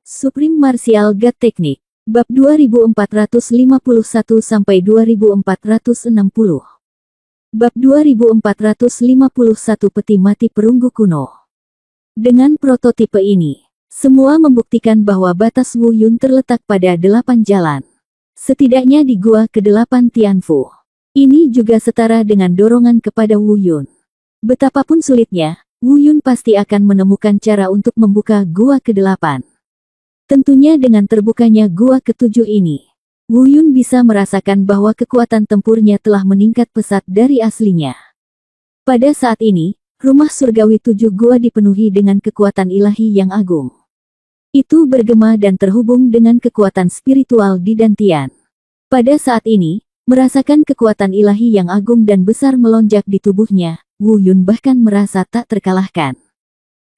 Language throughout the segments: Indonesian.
Supreme Martial God Technique. Bab 2451-2460. Bab 2451 Peti Mati Perunggu Kuno. Dengan prototipe ini, semua membuktikan bahwa batas Wu Yun terletak pada 8 jalan. Setidaknya di Gua ke-8 Tianfu. Ini juga setara dengan dorongan kepada Wu Yun. Betapapun sulitnya, Wu Yun pasti akan menemukan cara untuk membuka Gua ke-8. Tentunya dengan terbukanya Gua ke-7 ini, Wu Yun bisa merasakan bahwa kekuatan tempurnya telah meningkat pesat dari aslinya. Pada saat ini, rumah surgawi 7 Gua dipenuhi dengan kekuatan ilahi yang agung. Itu bergema dan terhubung dengan kekuatan spiritual di Dantian. Pada saat ini, merasakan kekuatan ilahi yang agung dan besar melonjak di tubuhnya, Wu Yun bahkan merasa tak terkalahkan.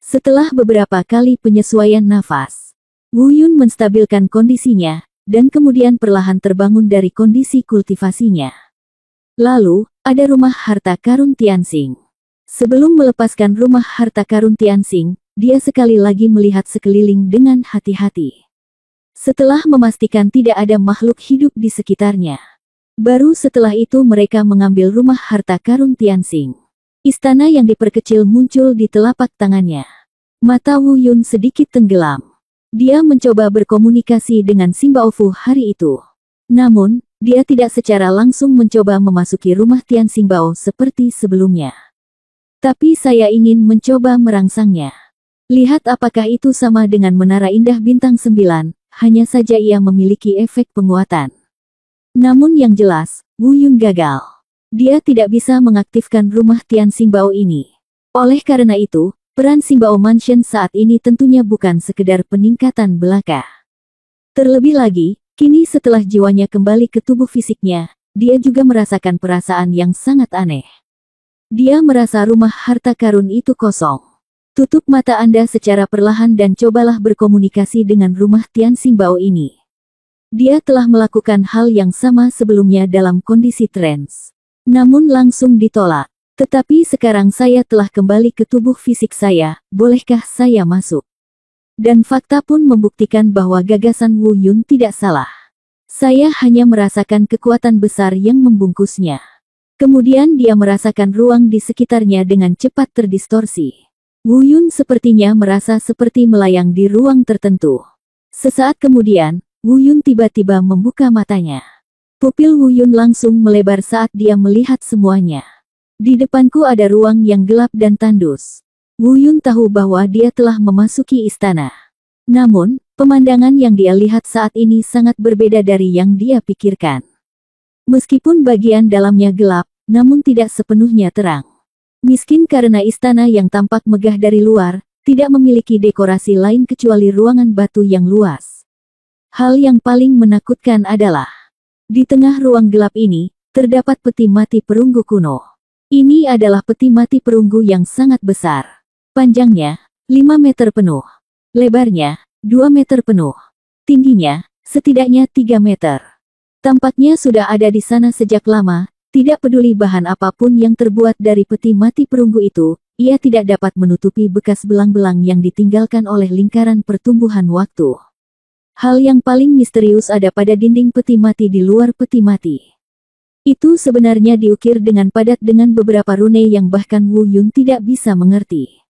Setelah beberapa kali penyesuaian nafas, Wu Yun menstabilkan kondisinya, dan kemudian perlahan terbangun dari kondisi kultivasinya. Lalu, ada rumah harta karun Tianxing. Sebelum melepaskan rumah harta karun Tianxing, dia sekali lagi melihat sekeliling dengan hati-hati. Setelah memastikan tidak ada makhluk hidup di sekitarnya, baru setelah itu mereka mengambil rumah harta karun Tianxing. Istana yang diperkecil muncul di telapak tangannya. Mata Wu Yun sedikit tenggelam. Dia mencoba berkomunikasi dengan Simbaofu hari itu. Namun, dia tidak secara langsung mencoba memasuki rumah Tian Xingbao seperti sebelumnya. Tapi saya ingin mencoba merangsangnya. Lihat apakah itu sama dengan Menara Indah Bintang 9, hanya saja ia memiliki efek penguatan. Namun yang jelas, Wu Yun gagal. Dia tidak bisa mengaktifkan rumah Tian Xingbao ini. Oleh karena itu, peran Xingbao Mansion saat ini tentunya bukan sekedar peningkatan belaka. Terlebih lagi, kini setelah jiwanya kembali ke tubuh fisiknya, dia juga merasakan perasaan yang sangat aneh. Dia merasa rumah harta karun itu kosong. Tutup mata Anda secara perlahan dan cobalah berkomunikasi dengan rumah Tian Xingbao ini. Dia telah melakukan hal yang sama sebelumnya dalam kondisi trance. Namun langsung ditolak. Tetapi sekarang saya telah kembali ke tubuh fisik saya, bolehkah saya masuk? Dan fakta pun membuktikan bahwa gagasan Wu Yun tidak salah. Saya hanya merasakan kekuatan besar yang membungkusnya. Kemudian dia merasakan ruang di sekitarnya dengan cepat terdistorsi. Wu Yun sepertinya merasa seperti melayang di ruang tertentu. Sesaat kemudian, Wu Yun tiba-tiba membuka matanya. Pupil Wu Yun langsung melebar saat dia melihat semuanya. Di depanku ada ruang yang gelap dan tandus. Wu Yun tahu bahwa dia telah memasuki istana. Namun, pemandangan yang dia lihat saat ini sangat berbeda dari yang dia pikirkan. Meskipun bagian dalamnya gelap, namun tidak sepenuhnya terang. Miskin karena istana yang tampak megah dari luar, tidak memiliki dekorasi lain kecuali ruangan batu yang luas. Hal yang paling menakutkan adalah, di tengah ruang gelap ini, terdapat peti mati perunggu kuno. Ini adalah peti mati perunggu yang sangat besar. Panjangnya, 5 meter penuh. Lebarnya, 2 meter penuh. Tingginya, setidaknya 3 meter. Tampaknya sudah ada di sana sejak lama, tidak peduli bahan apapun yang terbuat dari peti mati perunggu itu, ia tidak dapat menutupi bekas belang-belang yang ditinggalkan oleh lingkaran pertumbuhan waktu. Hal yang paling misterius ada pada dinding peti mati di luar peti mati. Itu sebenarnya diukir dengan padat dengan beberapa rune yang bahkan Wu Yun tidak bisa mengerti.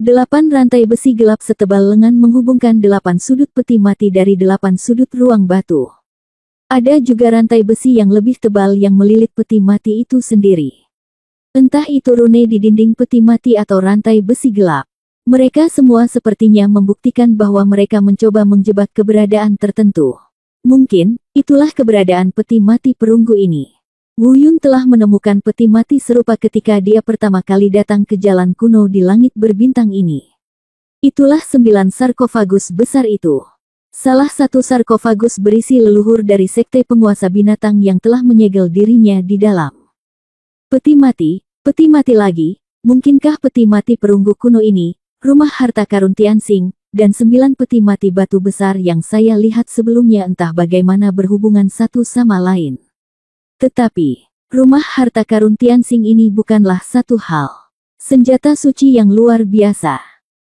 8 rantai besi gelap setebal lengan menghubungkan 8 sudut peti mati dari 8 sudut ruang batu. Ada juga rantai besi yang lebih tebal yang melilit peti mati itu sendiri. Entah itu rune di dinding peti mati atau rantai besi gelap. Mereka semua sepertinya membuktikan bahwa mereka mencoba menjebak keberadaan tertentu. Mungkin, itulah keberadaan peti mati perunggu ini. Wu Yun telah menemukan peti mati serupa ketika dia pertama kali datang ke jalan kuno di langit berbintang ini. Itulah 9 sarkofagus besar itu. Salah satu sarkofagus berisi leluhur dari sekte penguasa binatang yang telah menyegel dirinya di dalam. Peti mati lagi, mungkinkah peti mati perunggu kuno ini, rumah harta karun Tianxing, dan 9 peti mati batu besar yang saya lihat sebelumnya entah bagaimana berhubungan satu sama lain. Tetapi, rumah harta karun Tianxing ini bukanlah satu hal. Senjata suci yang luar biasa.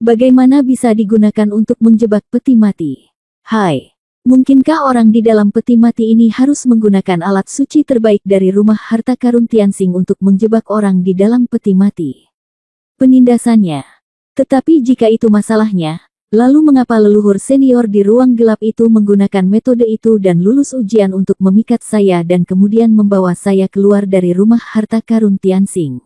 Bagaimana bisa digunakan untuk menjebak peti mati? Hai, mungkinkah orang di dalam peti mati ini harus menggunakan alat suci terbaik dari rumah harta karun Tianxing untuk menjebak orang di dalam peti mati? Penindasannya. Tetapi jika itu masalahnya, lalu mengapa leluhur senior di ruang gelap itu menggunakan metode itu dan lulus ujian untuk memikat saya dan kemudian membawa saya keluar dari rumah harta karun Tianxing?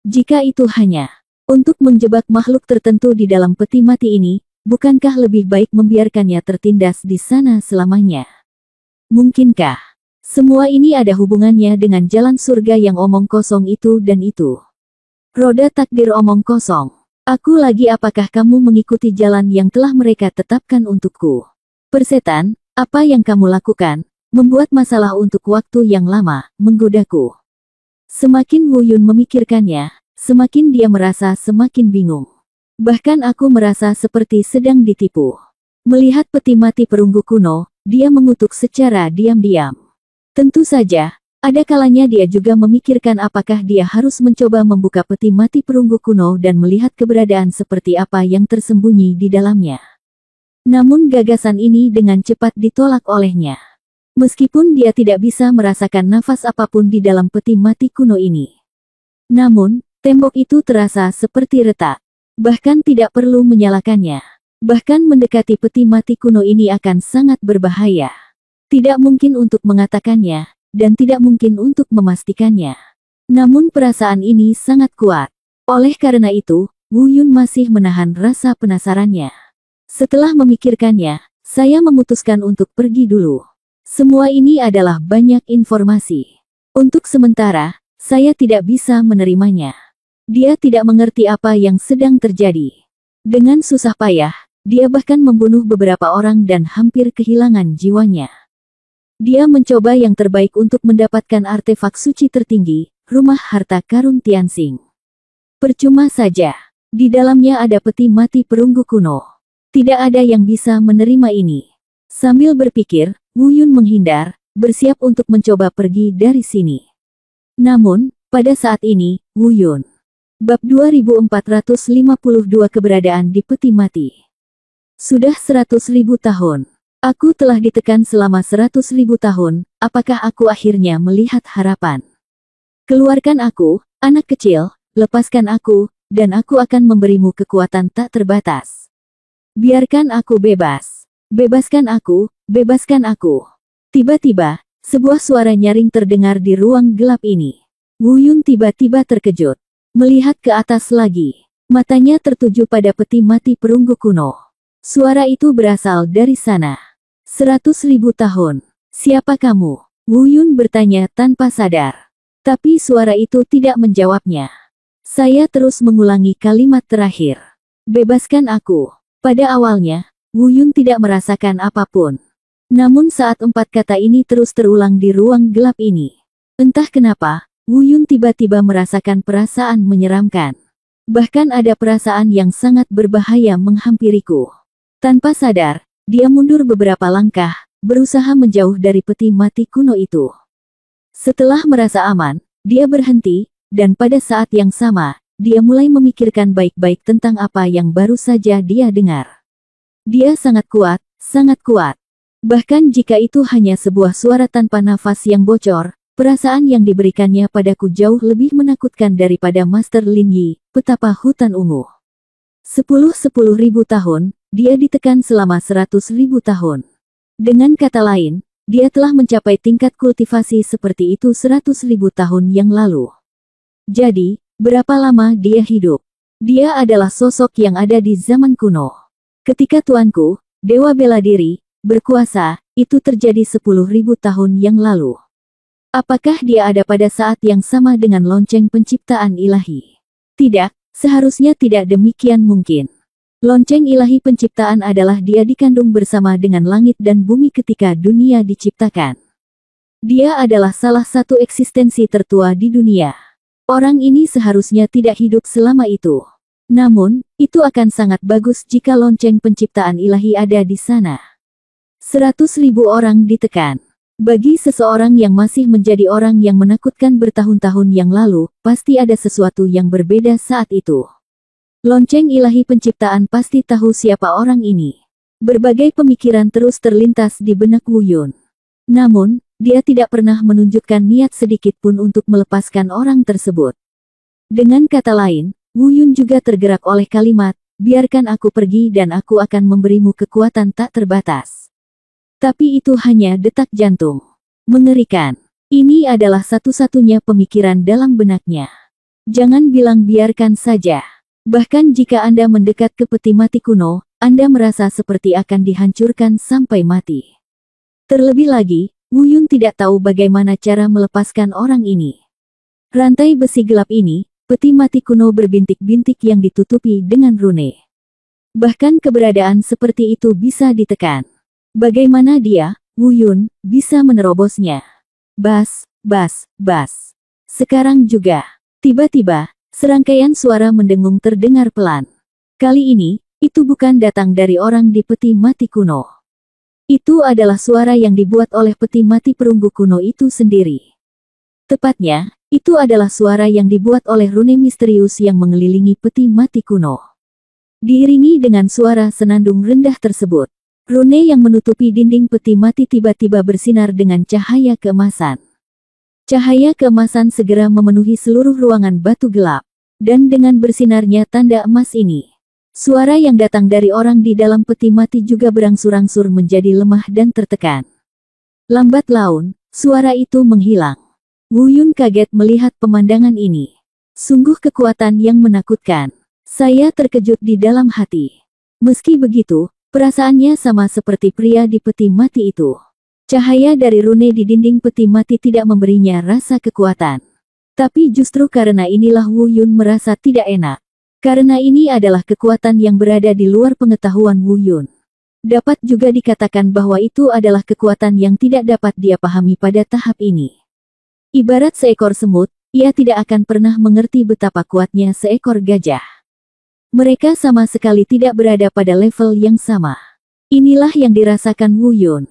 Jika itu hanya untuk menjebak makhluk tertentu di dalam peti mati ini, bukankah lebih baik membiarkannya tertindas di sana selamanya? Mungkinkah semua ini ada hubungannya dengan jalan surga yang omong kosong itu dan itu? Roda takdir omong kosong. Aku lagi, apakah kamu mengikuti jalan yang telah mereka tetapkan untukku? Persetan, apa yang kamu lakukan, membuat masalah untuk waktu yang lama, menggodaku. Semakin Wu Yun memikirkannya, semakin dia merasa semakin bingung. Bahkan aku merasa seperti sedang ditipu. Melihat peti mati perunggu kuno, dia mengutuk secara diam-diam. Tentu saja, ada kalanya dia juga memikirkan apakah dia harus mencoba membuka peti mati perunggu kuno dan melihat keberadaan seperti apa yang tersembunyi di dalamnya. Namun gagasan ini dengan cepat ditolak olehnya. Meskipun dia tidak bisa merasakan nafas apapun di dalam peti mati kuno ini. Namun, tembok itu terasa seperti retak. Bahkan tidak perlu menyalakannya. Bahkan mendekati peti mati kuno ini akan sangat berbahaya. Tidak mungkin untuk mengatakannya, dan tidak mungkin untuk memastikannya. Namun perasaan ini sangat kuat. Oleh karena itu, Wu Yun masih menahan rasa penasarannya. Setelah memikirkannya, saya memutuskan untuk pergi dulu. Semua ini adalah banyak informasi. Untuk sementara, saya tidak bisa menerimanya. Dia tidak mengerti apa yang sedang terjadi. Dengan susah payah, dia bahkan membunuh beberapa orang dan hampir kehilangan jiwanya. Dia mencoba yang terbaik untuk mendapatkan artefak suci tertinggi, rumah harta karun Tianxing. Percuma saja. Di dalamnya ada peti mati perunggu kuno. Tidak ada yang bisa menerima ini. Sambil berpikir, Wu Yun menghindar, bersiap untuk mencoba pergi dari sini. Namun, pada saat ini, Wu Yun. Bab 2452 keberadaan di peti mati. Sudah 100.000 tahun. Aku telah ditekan selama 100.000 tahun, apakah aku akhirnya melihat harapan? Keluarkan aku, anak kecil, lepaskan aku, dan aku akan memberimu kekuatan tak terbatas. Biarkan aku bebas. Bebaskan aku, bebaskan aku. Tiba-tiba, sebuah suara nyaring terdengar di ruang gelap ini. Wu Yun tiba-tiba terkejut. Melihat ke atas lagi. Matanya tertuju pada peti mati perunggu kuno. Suara itu berasal dari sana. 100.000 tahun. Siapa kamu? Wu Yun bertanya tanpa sadar. Tapi suara itu tidak menjawabnya. Saya terus mengulangi kalimat terakhir. Bebaskan aku. Pada awalnya, Wu Yun tidak merasakan apapun. Namun saat 4 kata ini terus terulang di ruang gelap ini. Entah kenapa, Wu Yun tiba-tiba merasakan perasaan menyeramkan. Bahkan ada perasaan yang sangat berbahaya menghampiriku. Tanpa sadar, dia mundur beberapa langkah, berusaha menjauh dari peti mati kuno itu. Setelah merasa aman, dia berhenti, dan pada saat yang sama, dia mulai memikirkan baik-baik tentang apa yang baru saja dia dengar. Dia sangat kuat, sangat kuat. Bahkan jika itu hanya sebuah suara tanpa nafas yang bocor, perasaan yang diberikannya padaku jauh lebih menakutkan daripada Master Lin Yi, petapa hutan ungu. 10.000 tahun, dia ditekan selama 100.000 tahun. Dengan kata lain, dia telah mencapai tingkat kultivasi seperti itu 100.000 tahun yang lalu. Jadi, berapa lama dia hidup? Dia adalah sosok yang ada di zaman kuno. Ketika tuanku, Dewa Bela Diri, berkuasa, itu terjadi 10.000 tahun yang lalu. Apakah dia ada pada saat yang sama dengan lonceng penciptaan ilahi? Tidak, seharusnya tidak demikian mungkin. Lonceng ilahi penciptaan adalah dia dikandung bersama dengan langit dan bumi ketika dunia diciptakan. Dia adalah salah satu eksistensi tertua di dunia. Orang ini seharusnya tidak hidup selama itu. Namun, itu akan sangat bagus jika lonceng penciptaan ilahi ada di sana. 100.000 orang ditekan. Bagi seseorang yang masih menjadi orang yang menakutkan bertahun-tahun yang lalu, pasti ada sesuatu yang berbeda saat itu. Lonceng ilahi penciptaan pasti tahu siapa orang ini. Berbagai pemikiran terus terlintas di benak Wu Yun. Namun, dia tidak pernah menunjukkan niat sedikit pun untuk melepaskan orang tersebut. Dengan kata lain, Wu Yun juga tergerak oleh kalimat, biarkan aku pergi dan aku akan memberimu kekuatan tak terbatas. Tapi itu hanya detak jantung. Mengerikan. Ini adalah satu-satunya pemikiran dalam benaknya. Jangan bilang biarkan saja. Bahkan jika Anda mendekat ke peti mati kuno, Anda merasa seperti akan dihancurkan sampai mati. Terlebih lagi, Wu Yun tidak tahu bagaimana cara melepaskan orang ini. Rantai besi gelap ini, peti mati kuno berbintik-bintik yang ditutupi dengan rune. Bahkan keberadaan seperti itu bisa ditekan. Bagaimana dia, Wu Yun, bisa menerobosnya? Bas, bas, bas. Sekarang juga. Tiba-tiba, serangkaian suara mendengung terdengar pelan. Kali ini, itu bukan datang dari orang di peti mati kuno. Itu adalah suara yang dibuat oleh peti mati perunggu kuno itu sendiri. Tepatnya, itu adalah suara yang dibuat oleh rune misterius yang mengelilingi peti mati kuno. Diiringi dengan suara senandung rendah tersebut, rune yang menutupi dinding peti mati tiba-tiba bersinar dengan cahaya keemasan. Cahaya keemasan segera memenuhi seluruh ruangan batu gelap, dan dengan bersinarnya tanda emas ini, suara yang datang dari orang di dalam peti mati juga berangsur-angsur menjadi lemah dan tertekan. Lambat laun, suara itu menghilang. Wu Yun kaget melihat pemandangan ini. Sungguh kekuatan yang menakutkan. Saya terkejut di dalam hati. Meski begitu, perasaannya sama seperti pria di peti mati itu. Cahaya dari rune di dinding peti mati tidak memberinya rasa kekuatan. Tapi justru karena inilah Wu Yun merasa tidak enak. Karena ini adalah kekuatan yang berada di luar pengetahuan Wu Yun. Dapat juga dikatakan bahwa itu adalah kekuatan yang tidak dapat dia pahami pada tahap ini. Ibarat seekor semut, ia tidak akan pernah mengerti betapa kuatnya seekor gajah. Mereka sama sekali tidak berada pada level yang sama. Inilah yang dirasakan Wu Yun.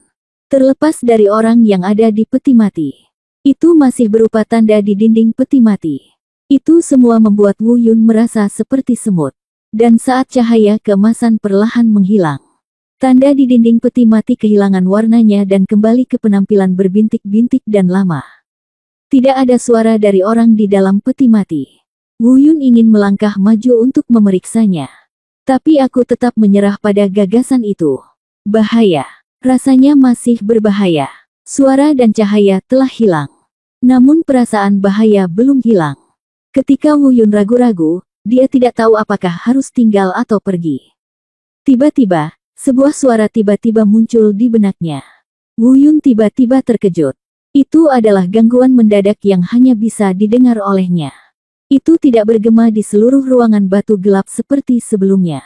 Terlepas dari orang yang ada di peti mati. Itu masih berupa tanda di dinding peti mati. Itu semua membuat Wu Yun merasa seperti semut. Dan saat cahaya keemasan perlahan menghilang, tanda di dinding peti mati kehilangan warnanya dan kembali ke penampilan berbintik-bintik dan lama. Tidak ada suara dari orang di dalam peti mati. Wu Yun ingin melangkah maju untuk memeriksanya. Tapi aku tetap menyerah pada gagasan itu. Bahaya. Rasanya masih berbahaya. Suara dan cahaya telah hilang. Namun perasaan bahaya belum hilang. Ketika Wu Yun ragu-ragu, dia tidak tahu apakah harus tinggal atau pergi. Tiba-tiba, sebuah suara tiba-tiba muncul di benaknya. Wu Yun tiba-tiba terkejut. Itu adalah gangguan mendadak yang hanya bisa didengar olehnya. Itu tidak bergema di seluruh ruangan batu gelap seperti sebelumnya.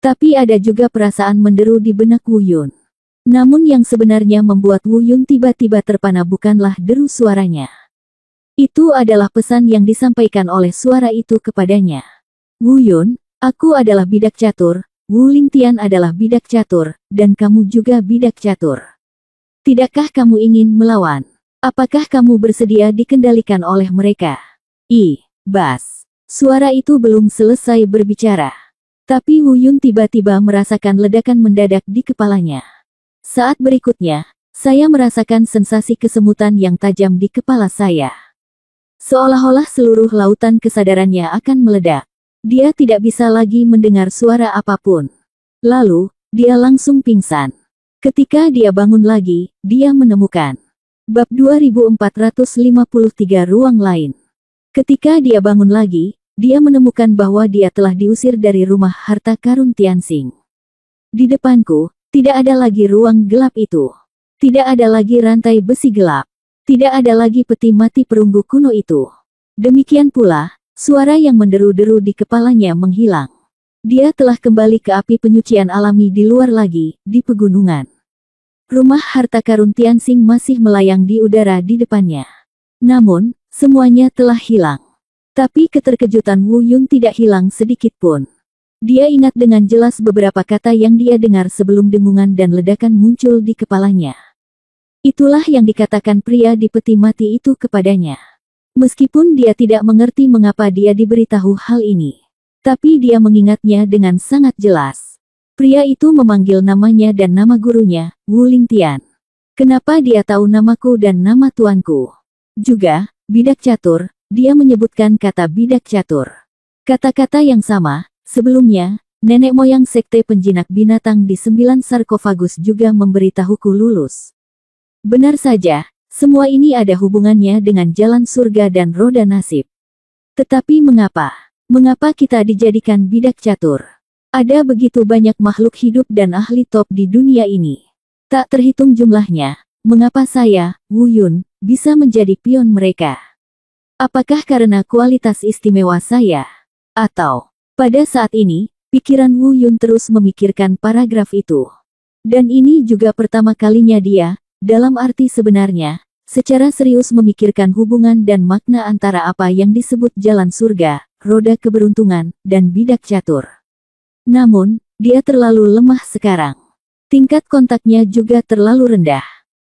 Tapi ada juga perasaan menderu di benak Wu Yun. Namun yang sebenarnya membuat Wu Yun tiba-tiba terpana bukanlah deru suaranya. Itu adalah pesan yang disampaikan oleh suara itu kepadanya. Wu Yun, aku adalah bidak catur, Wu Lingtian adalah bidak catur, dan kamu juga bidak catur. Tidakkah kamu ingin melawan? Apakah kamu bersedia dikendalikan oleh mereka? Bas. Suara itu belum selesai berbicara. Tapi Wu Yun tiba-tiba merasakan ledakan mendadak di kepalanya. Saat berikutnya, saya merasakan sensasi kesemutan yang tajam di kepala saya. Seolah-olah seluruh lautan kesadarannya akan meledak. Dia tidak bisa lagi mendengar suara apapun. Lalu, dia langsung pingsan. Ketika dia bangun lagi, dia menemukan bab 2453 ruang lain. Ketika dia bangun lagi, dia menemukan bahwa dia telah diusir dari rumah harta karun Tianxing. Di depanku, tidak ada lagi ruang gelap itu. Tidak ada lagi rantai besi gelap. Tidak ada lagi peti mati perunggu kuno itu. Demikian pula, suara yang menderu-deru di kepalanya menghilang. Dia telah kembali ke api penyucian alami di luar lagi, di pegunungan. Rumah harta karun Tianxing masih melayang di udara di depannya. Namun, semuanya telah hilang. Tapi keterkejutan Wu Yun tidak hilang sedikit pun. Dia ingat dengan jelas beberapa kata yang dia dengar sebelum dengungan dan ledakan muncul di kepalanya. Itulah yang dikatakan pria di peti mati itu kepadanya. Meskipun dia tidak mengerti mengapa dia diberitahu hal ini. Tapi dia mengingatnya dengan sangat jelas. Pria itu memanggil namanya dan nama gurunya, Wu Lingtian. Kenapa dia tahu namaku dan nama tuanku? Juga, bidak catur, dia menyebutkan kata bidak catur. Kata-kata yang sama, sebelumnya, nenek moyang sekte penjinak binatang di 9 sarkofagus juga memberitahuku lulus. Benar saja, semua ini ada hubungannya dengan jalan surga dan roda nasib. Tetapi mengapa? Mengapa kita dijadikan bidak catur? Ada begitu banyak makhluk hidup dan ahli top di dunia ini. Tak terhitung jumlahnya, mengapa saya, Wu Yun, bisa menjadi pion mereka? Apakah karena kualitas istimewa saya? Atau, pada saat ini, pikiran Wu Yun terus memikirkan paragraf itu. Dan ini juga pertama kalinya dia, dalam arti sebenarnya, secara serius memikirkan hubungan dan makna antara apa yang disebut jalan surga, roda keberuntungan, dan bidak catur. Namun, dia terlalu lemah sekarang. Tingkat kontaknya juga terlalu rendah.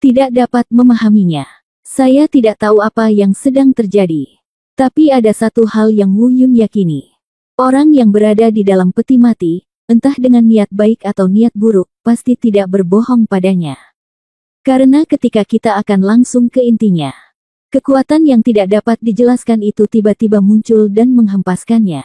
Tidak dapat memahaminya. Saya tidak tahu apa yang sedang terjadi. Tapi ada satu hal yang Wu Yun yakini. Orang yang berada di dalam peti mati, entah dengan niat baik atau niat buruk, pasti tidak berbohong padanya. Karena ketika kita akan langsung ke intinya, kekuatan yang tidak dapat dijelaskan itu tiba-tiba muncul dan menghempaskannya.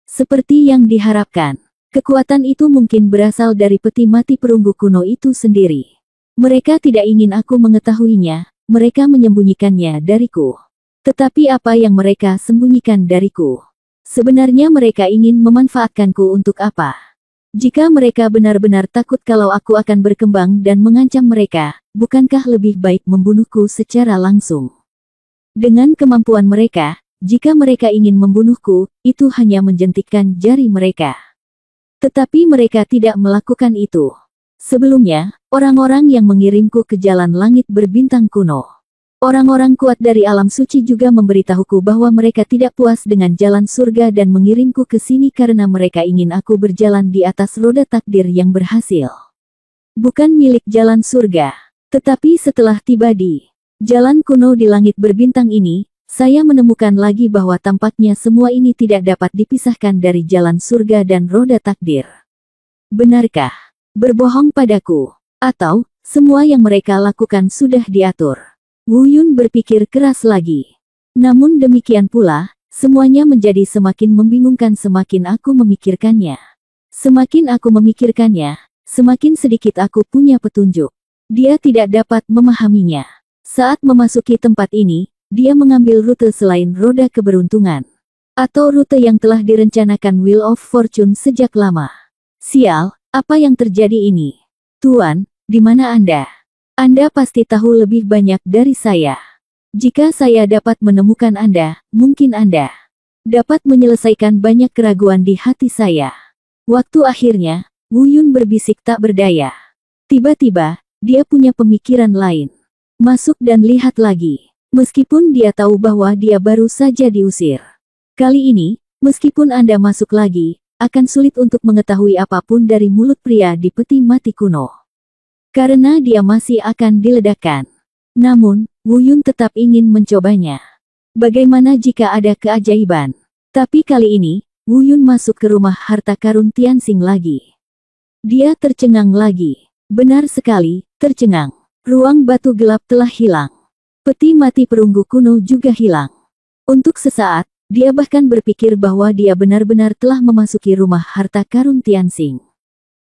Seperti yang diharapkan. Kekuatan itu mungkin berasal dari peti mati perunggu kuno itu sendiri. Mereka tidak ingin aku mengetahuinya, mereka menyembunyikannya dariku. Tetapi apa yang mereka sembunyikan dariku? Sebenarnya mereka ingin memanfaatkanku untuk apa? Jika mereka benar-benar takut kalau aku akan berkembang dan mengancam mereka, bukankah lebih baik membunuhku secara langsung? Dengan kemampuan mereka, jika mereka ingin membunuhku, itu hanya menjentikkan jari mereka. Tetapi mereka tidak melakukan itu. Sebelumnya, orang-orang yang mengirimku ke jalan langit berbintang kuno. Orang-orang kuat dari alam suci juga memberitahuku bahwa mereka tidak puas dengan jalan surga dan mengirimku ke sini karena mereka ingin aku berjalan di atas roda takdir yang berhasil. Bukan milik jalan surga. Tetapi setelah tiba di jalan kuno di langit berbintang ini, saya menemukan lagi bahwa tampaknya semua ini tidak dapat dipisahkan dari jalan surga dan roda takdir. Benarkah? Berbohong padaku? Atau, semua yang mereka lakukan sudah diatur? Wu Yun berpikir keras lagi. Namun demikian pula, semuanya menjadi semakin membingungkan semakin aku memikirkannya. Semakin aku memikirkannya, semakin sedikit aku punya petunjuk. Dia tidak dapat memahaminya. Saat memasuki tempat ini, dia mengambil rute selain roda keberuntungan. Atau rute yang telah direncanakan Wheel of Fortune sejak lama. Sial, apa yang terjadi ini? Tuan, di mana Anda? Anda pasti tahu lebih banyak dari saya. Jika saya dapat menemukan Anda, mungkin Anda dapat menyelesaikan banyak keraguan di hati saya. Waktu akhirnya, Wu Yun berbisik tak berdaya. Tiba-tiba, dia punya pemikiran lain. Masuk dan lihat lagi. Meskipun dia tahu bahwa dia baru saja diusir. Kali ini, meskipun Anda masuk lagi, akan sulit untuk mengetahui apapun dari mulut pria di peti mati kuno. Karena dia masih akan diledakkan. Namun, Wu Yun tetap ingin mencobanya. Bagaimana jika ada keajaiban? Tapi kali ini, Wu Yun masuk ke rumah harta karun Tianxing lagi. Dia tercengang lagi. Benar sekali, tercengang. Ruang batu gelap telah hilang. Peti mati perunggu kuno juga hilang. Untuk sesaat, dia bahkan berpikir bahwa dia benar-benar telah memasuki rumah harta karun Tianxing.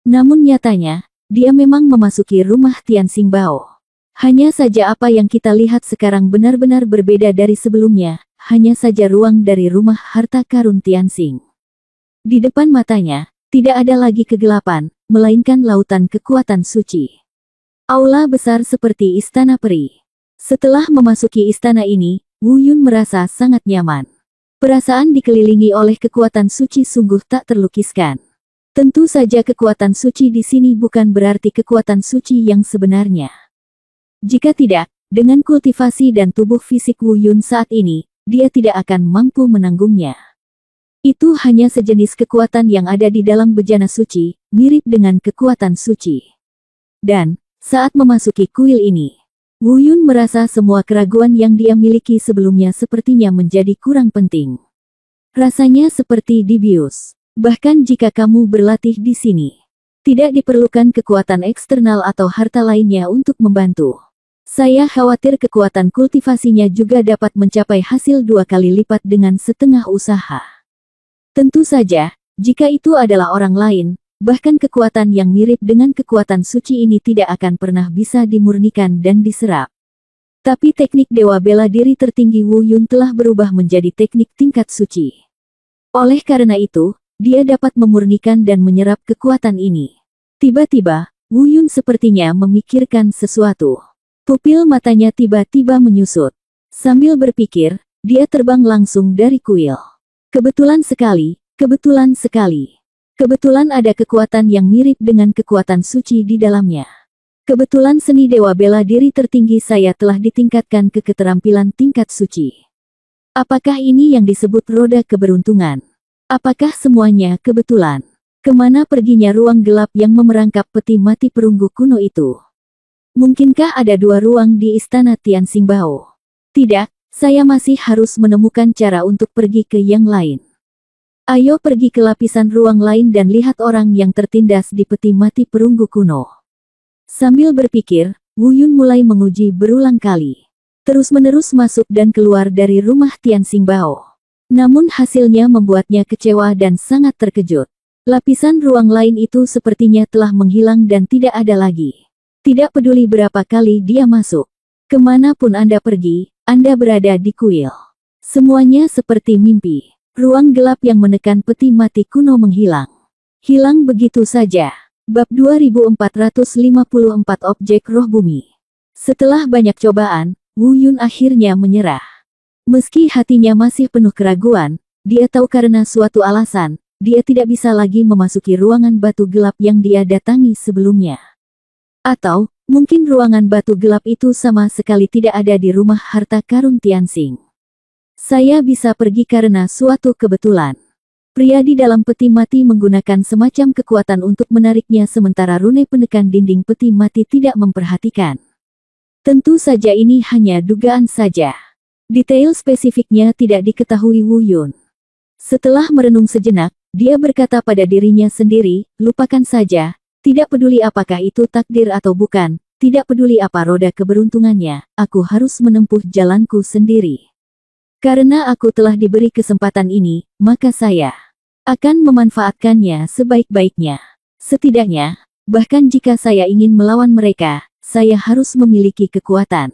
Namun nyatanya, dia memang memasuki rumah Tianxing Bao. Hanya saja apa yang kita lihat sekarang benar-benar berbeda dari sebelumnya, hanya saja ruang dari rumah harta karun Tianxing. Di depan matanya, tidak ada lagi kegelapan, melainkan lautan kekuatan suci. Aula besar seperti istana peri. Setelah memasuki istana ini, Wu Yun merasa sangat nyaman. Perasaan dikelilingi oleh kekuatan suci sungguh tak terlukiskan. Tentu saja kekuatan suci di sini bukan berarti kekuatan suci yang sebenarnya. Jika tidak, dengan kultivasi dan tubuh fisik Wu Yun saat ini, dia tidak akan mampu menanggungnya. Itu hanya sejenis kekuatan yang ada di dalam bejana suci, mirip dengan kekuatan suci. Dan, saat memasuki kuil ini, Wu Yun merasa semua keraguan yang dia miliki sebelumnya sepertinya menjadi kurang penting. Rasanya seperti dibius. Bahkan jika kamu berlatih di sini, tidak diperlukan kekuatan eksternal atau harta lainnya untuk membantu. Saya khawatir kekuatan kultivasinya juga dapat mencapai hasil 2 kali lipat dengan setengah usaha. Tentu saja, jika itu adalah orang lain, bahkan kekuatan yang mirip dengan kekuatan suci ini tidak akan pernah bisa dimurnikan dan diserap. Tapi teknik dewa bela diri tertinggi Wu Yun telah berubah menjadi teknik tingkat suci. Oleh karena itu, dia dapat memurnikan dan menyerap kekuatan ini. Tiba-tiba, Wu Yun sepertinya memikirkan sesuatu. Pupil matanya tiba-tiba menyusut. Sambil berpikir, dia terbang langsung dari kuil. Kebetulan sekali, kebetulan sekali. Kebetulan ada kekuatan yang mirip dengan kekuatan suci di dalamnya. Kebetulan seni dewa bela diri tertinggi saya telah ditingkatkan ke keterampilan tingkat suci. Apakah ini yang disebut roda keberuntungan? Apakah semuanya kebetulan? Kemana perginya ruang gelap yang memerangkap peti mati perunggu kuno itu? Mungkinkah ada 2 ruang di istana Tianxingbao? Tidak, saya masih harus menemukan cara untuk pergi ke yang lain. Ayo pergi ke lapisan ruang lain dan lihat orang yang tertindas di peti mati perunggu kuno. Sambil berpikir, Wu Yun mulai menguji berulang kali. Terus-menerus masuk dan keluar dari rumah Tianxingbao. Namun hasilnya membuatnya kecewa dan sangat terkejut. Lapisan ruang lain itu sepertinya telah menghilang dan tidak ada lagi. Tidak peduli berapa kali dia masuk. Kemanapun Anda pergi, Anda berada di kuil. Semuanya seperti mimpi. Ruang gelap yang menekan peti mati kuno menghilang. Hilang begitu saja. Bab 2454 Objek Roh Bumi. Setelah banyak cobaan, Wu Yun akhirnya menyerah. Meski hatinya masih penuh keraguan, dia tahu karena suatu alasan, dia tidak bisa lagi memasuki ruangan batu gelap yang dia datangi sebelumnya. Atau, mungkin ruangan batu gelap itu sama sekali tidak ada di rumah harta karun Tianxing. Saya bisa pergi karena suatu kebetulan. Pria di dalam peti mati menggunakan semacam kekuatan untuk menariknya sementara rune penekan dinding peti mati tidak memperhatikan. Tentu saja ini hanya dugaan saja. Detail spesifiknya tidak diketahui Wu Yun. Setelah merenung sejenak, dia berkata pada dirinya sendiri, lupakan saja, tidak peduli apakah itu takdir atau bukan, tidak peduli apa roda keberuntungannya, aku harus menempuh jalanku sendiri. Karena aku telah diberi kesempatan ini, maka saya akan memanfaatkannya sebaik-baiknya. Setidaknya, bahkan jika saya ingin melawan mereka, saya harus memiliki kekuatan.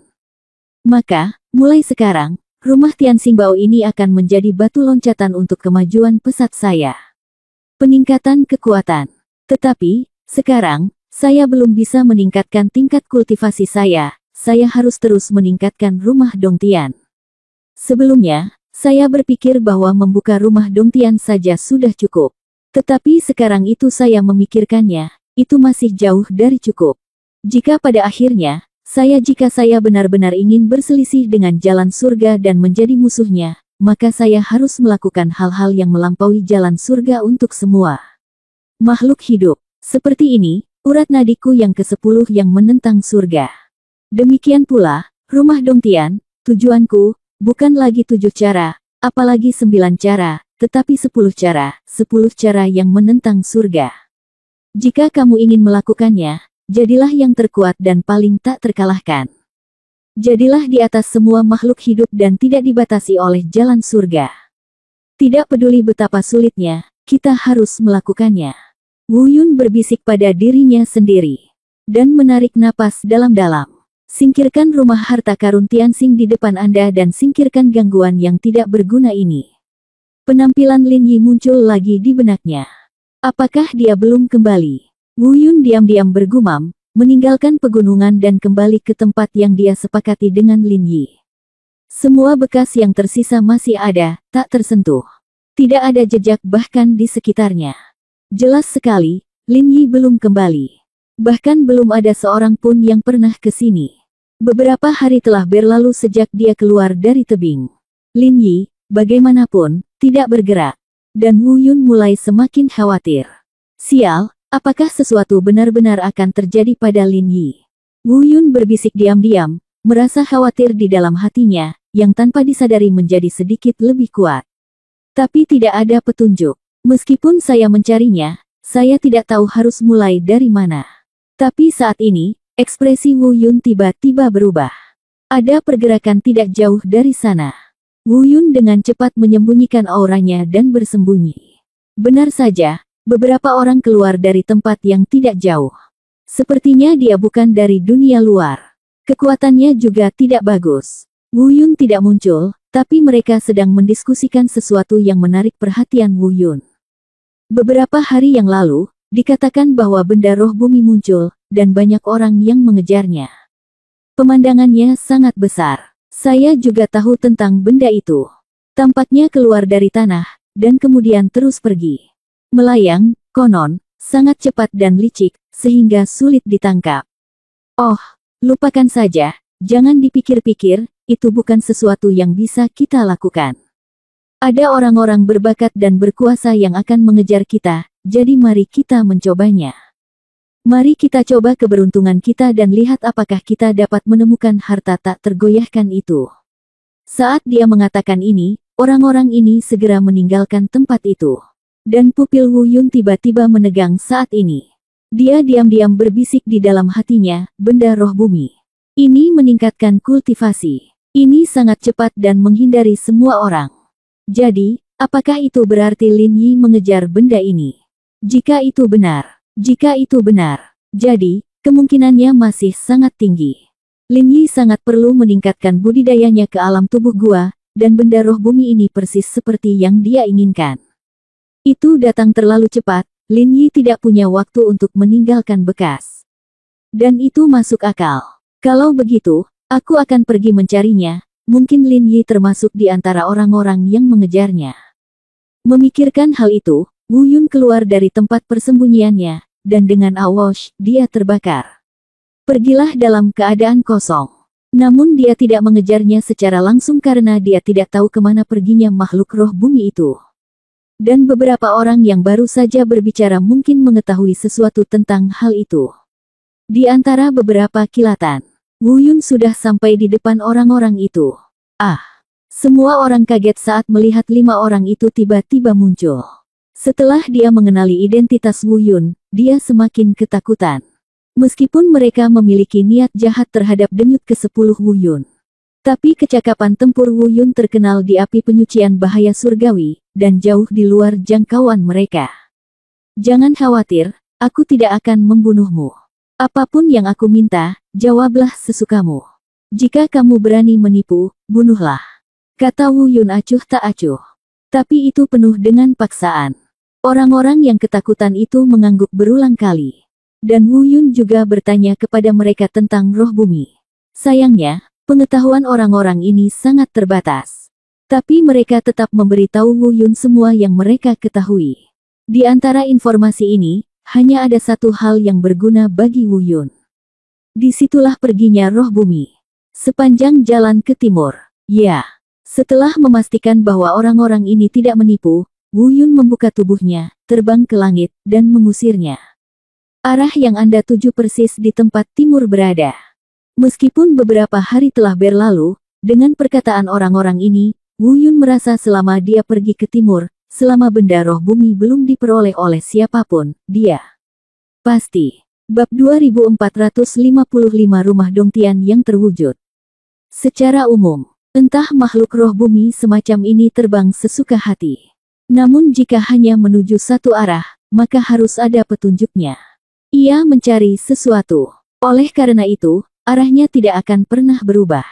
Maka, mulai sekarang, rumah Tianxingbao ini akan menjadi batu loncatan untuk kemajuan pesat saya. Peningkatan kekuatan. Tetapi, sekarang, saya belum bisa meningkatkan tingkat kultivasi saya harus terus meningkatkan rumah Dongtian. Sebelumnya, saya berpikir bahwa membuka rumah Dongtian saja sudah cukup. Tetapi sekarang itu saya memikirkannya, itu masih jauh dari cukup. Jika pada akhirnya, jika saya benar-benar ingin berselisih dengan jalan surga dan menjadi musuhnya, maka saya harus melakukan hal-hal yang melampaui jalan surga untuk semua makhluk hidup. Seperti ini, urat nadiku yang ke-10 yang menentang surga. Demikian pula, rumah Dongtian, tujuanku, bukan lagi 7 cara, apalagi 9 cara, tetapi 10 cara, 10 cara yang menentang surga. Jika kamu ingin melakukannya, jadilah yang terkuat dan paling tak terkalahkan. Jadilah di atas semua makhluk hidup dan tidak dibatasi oleh jalan surga. Tidak peduli betapa sulitnya, kita harus melakukannya. Wu Yun berbisik pada dirinya sendiri. Dan menarik napas dalam-dalam. Singkirkan rumah harta karun Tianxing di depan Anda dan singkirkan gangguan yang tidak berguna ini. Penampilan Lin Yi muncul lagi di benaknya. Apakah dia belum kembali? Wu Yun diam-diam bergumam, meninggalkan pegunungan dan kembali ke tempat yang dia sepakati dengan Lin Yi. Semua bekas yang tersisa masih ada, tak tersentuh. Tidak ada jejak bahkan di sekitarnya. Jelas sekali, Lin Yi belum kembali. Bahkan belum ada seorang pun yang pernah ke sini. Beberapa hari telah berlalu sejak dia keluar dari tebing. Lin Yi, bagaimanapun, tidak bergerak. Dan Wu Yun mulai semakin khawatir. Sial, apakah sesuatu benar-benar akan terjadi pada Lin Yi? Wu Yun berbisik diam-diam, merasa khawatir di dalam hatinya, yang tanpa disadari menjadi sedikit lebih kuat. Tapi tidak ada petunjuk. Meskipun saya mencarinya, saya tidak tahu harus mulai dari mana. Tapi saat ini, ekspresi Wu Yun tiba-tiba berubah. Ada pergerakan tidak jauh dari sana. Wu Yun dengan cepat menyembunyikan auranya dan bersembunyi. Benar saja, beberapa orang keluar dari tempat yang tidak jauh. Sepertinya dia bukan dari dunia luar. Kekuatannya juga tidak bagus. Wu Yun tidak muncul, tapi mereka sedang mendiskusikan sesuatu yang menarik perhatian Wu Yun. Beberapa hari yang lalu, dikatakan bahwa benda roh bumi muncul, dan banyak orang yang mengejarnya. Pemandangannya sangat besar. Saya juga tahu tentang benda itu. Tampaknya keluar dari tanah, dan kemudian terus pergi. Melayang, konon, sangat cepat dan licik, sehingga sulit ditangkap. Oh, lupakan saja, jangan dipikir-pikir, itu bukan sesuatu yang bisa kita lakukan. Ada orang-orang berbakat dan berkuasa yang akan mengejar kita, jadi mari kita mencobanya. Mari kita coba keberuntungan kita dan lihat apakah kita dapat menemukan harta tak tergoyahkan itu. Saat dia mengatakan ini, orang-orang ini segera meninggalkan tempat itu. Dan pupil Wu Yun tiba-tiba menegang saat ini. Dia diam-diam berbisik di dalam hatinya, benda roh bumi. Ini meningkatkan kultivasi. Ini sangat cepat dan menghindari semua orang. Jadi, apakah itu berarti Lin Yi mengejar benda ini? Jika itu benar, jadi, kemungkinannya masih sangat tinggi. Lin Yi sangat perlu meningkatkan budidayanya ke alam tubuh gua, dan benda roh bumi ini persis seperti yang dia inginkan. Itu datang terlalu cepat, Lin Yi tidak punya waktu untuk meninggalkan bekas. Dan itu masuk akal. Kalau begitu, aku akan pergi mencarinya, mungkin Lin Yi termasuk di antara orang-orang yang mengejarnya. Memikirkan hal itu, Wu Yun keluar dari tempat persembunyiannya, dan dengan awosh, dia terbakar. Pergilah dalam keadaan kosong. Namun dia tidak mengejarnya secara langsung karena dia tidak tahu kemana perginya makhluk roh bumi itu. Dan beberapa orang yang baru saja berbicara mungkin mengetahui sesuatu tentang hal itu. Di antara beberapa kilatan, Wu Yun sudah sampai di depan orang-orang itu. Semua orang kaget saat melihat 5 orang itu tiba-tiba muncul. Setelah dia mengenali identitas Wu Yun, dia semakin ketakutan. Meskipun mereka memiliki niat jahat terhadap denyut ke-10 Wu Yun. Tapi kecakapan tempur Wu Yun terkenal di api penyucian bahaya surgawi, dan jauh di luar jangkauan mereka. Jangan khawatir, aku tidak akan membunuhmu. Apapun yang aku minta, jawablah sesukamu. Jika kamu berani menipu, bunuhlah. Kata Wu Yun acuh tak acuh. Tapi itu penuh dengan paksaan. Orang-orang yang ketakutan itu mengangguk berulang kali. Dan Wu Yun juga bertanya kepada mereka tentang roh bumi. Sayangnya, pengetahuan orang-orang ini sangat terbatas. Tapi mereka tetap memberitahu Wu Yun semua yang mereka ketahui. Di antara informasi ini, hanya ada satu hal yang berguna bagi Wu Yun. Disitulah perginya roh bumi. Sepanjang jalan ke timur. Ya, setelah memastikan bahwa orang-orang ini tidak menipu, Wu Yun membuka tubuhnya, terbang ke langit, dan mengusirnya. Arah yang Anda tuju persis di tempat timur berada. Meskipun beberapa hari telah berlalu, dengan perkataan orang-orang ini, Wu Yun merasa selama dia pergi ke timur, selama benda roh bumi belum diperoleh oleh siapapun, dia pasti. Bab 2455 Rumah Dongtian yang terwujud. Secara umum, entah makhluk roh bumi semacam ini terbang sesuka hati. Namun jika hanya menuju satu arah, maka harus ada petunjuknya. Ia mencari sesuatu. Oleh karena itu, arahnya tidak akan pernah berubah.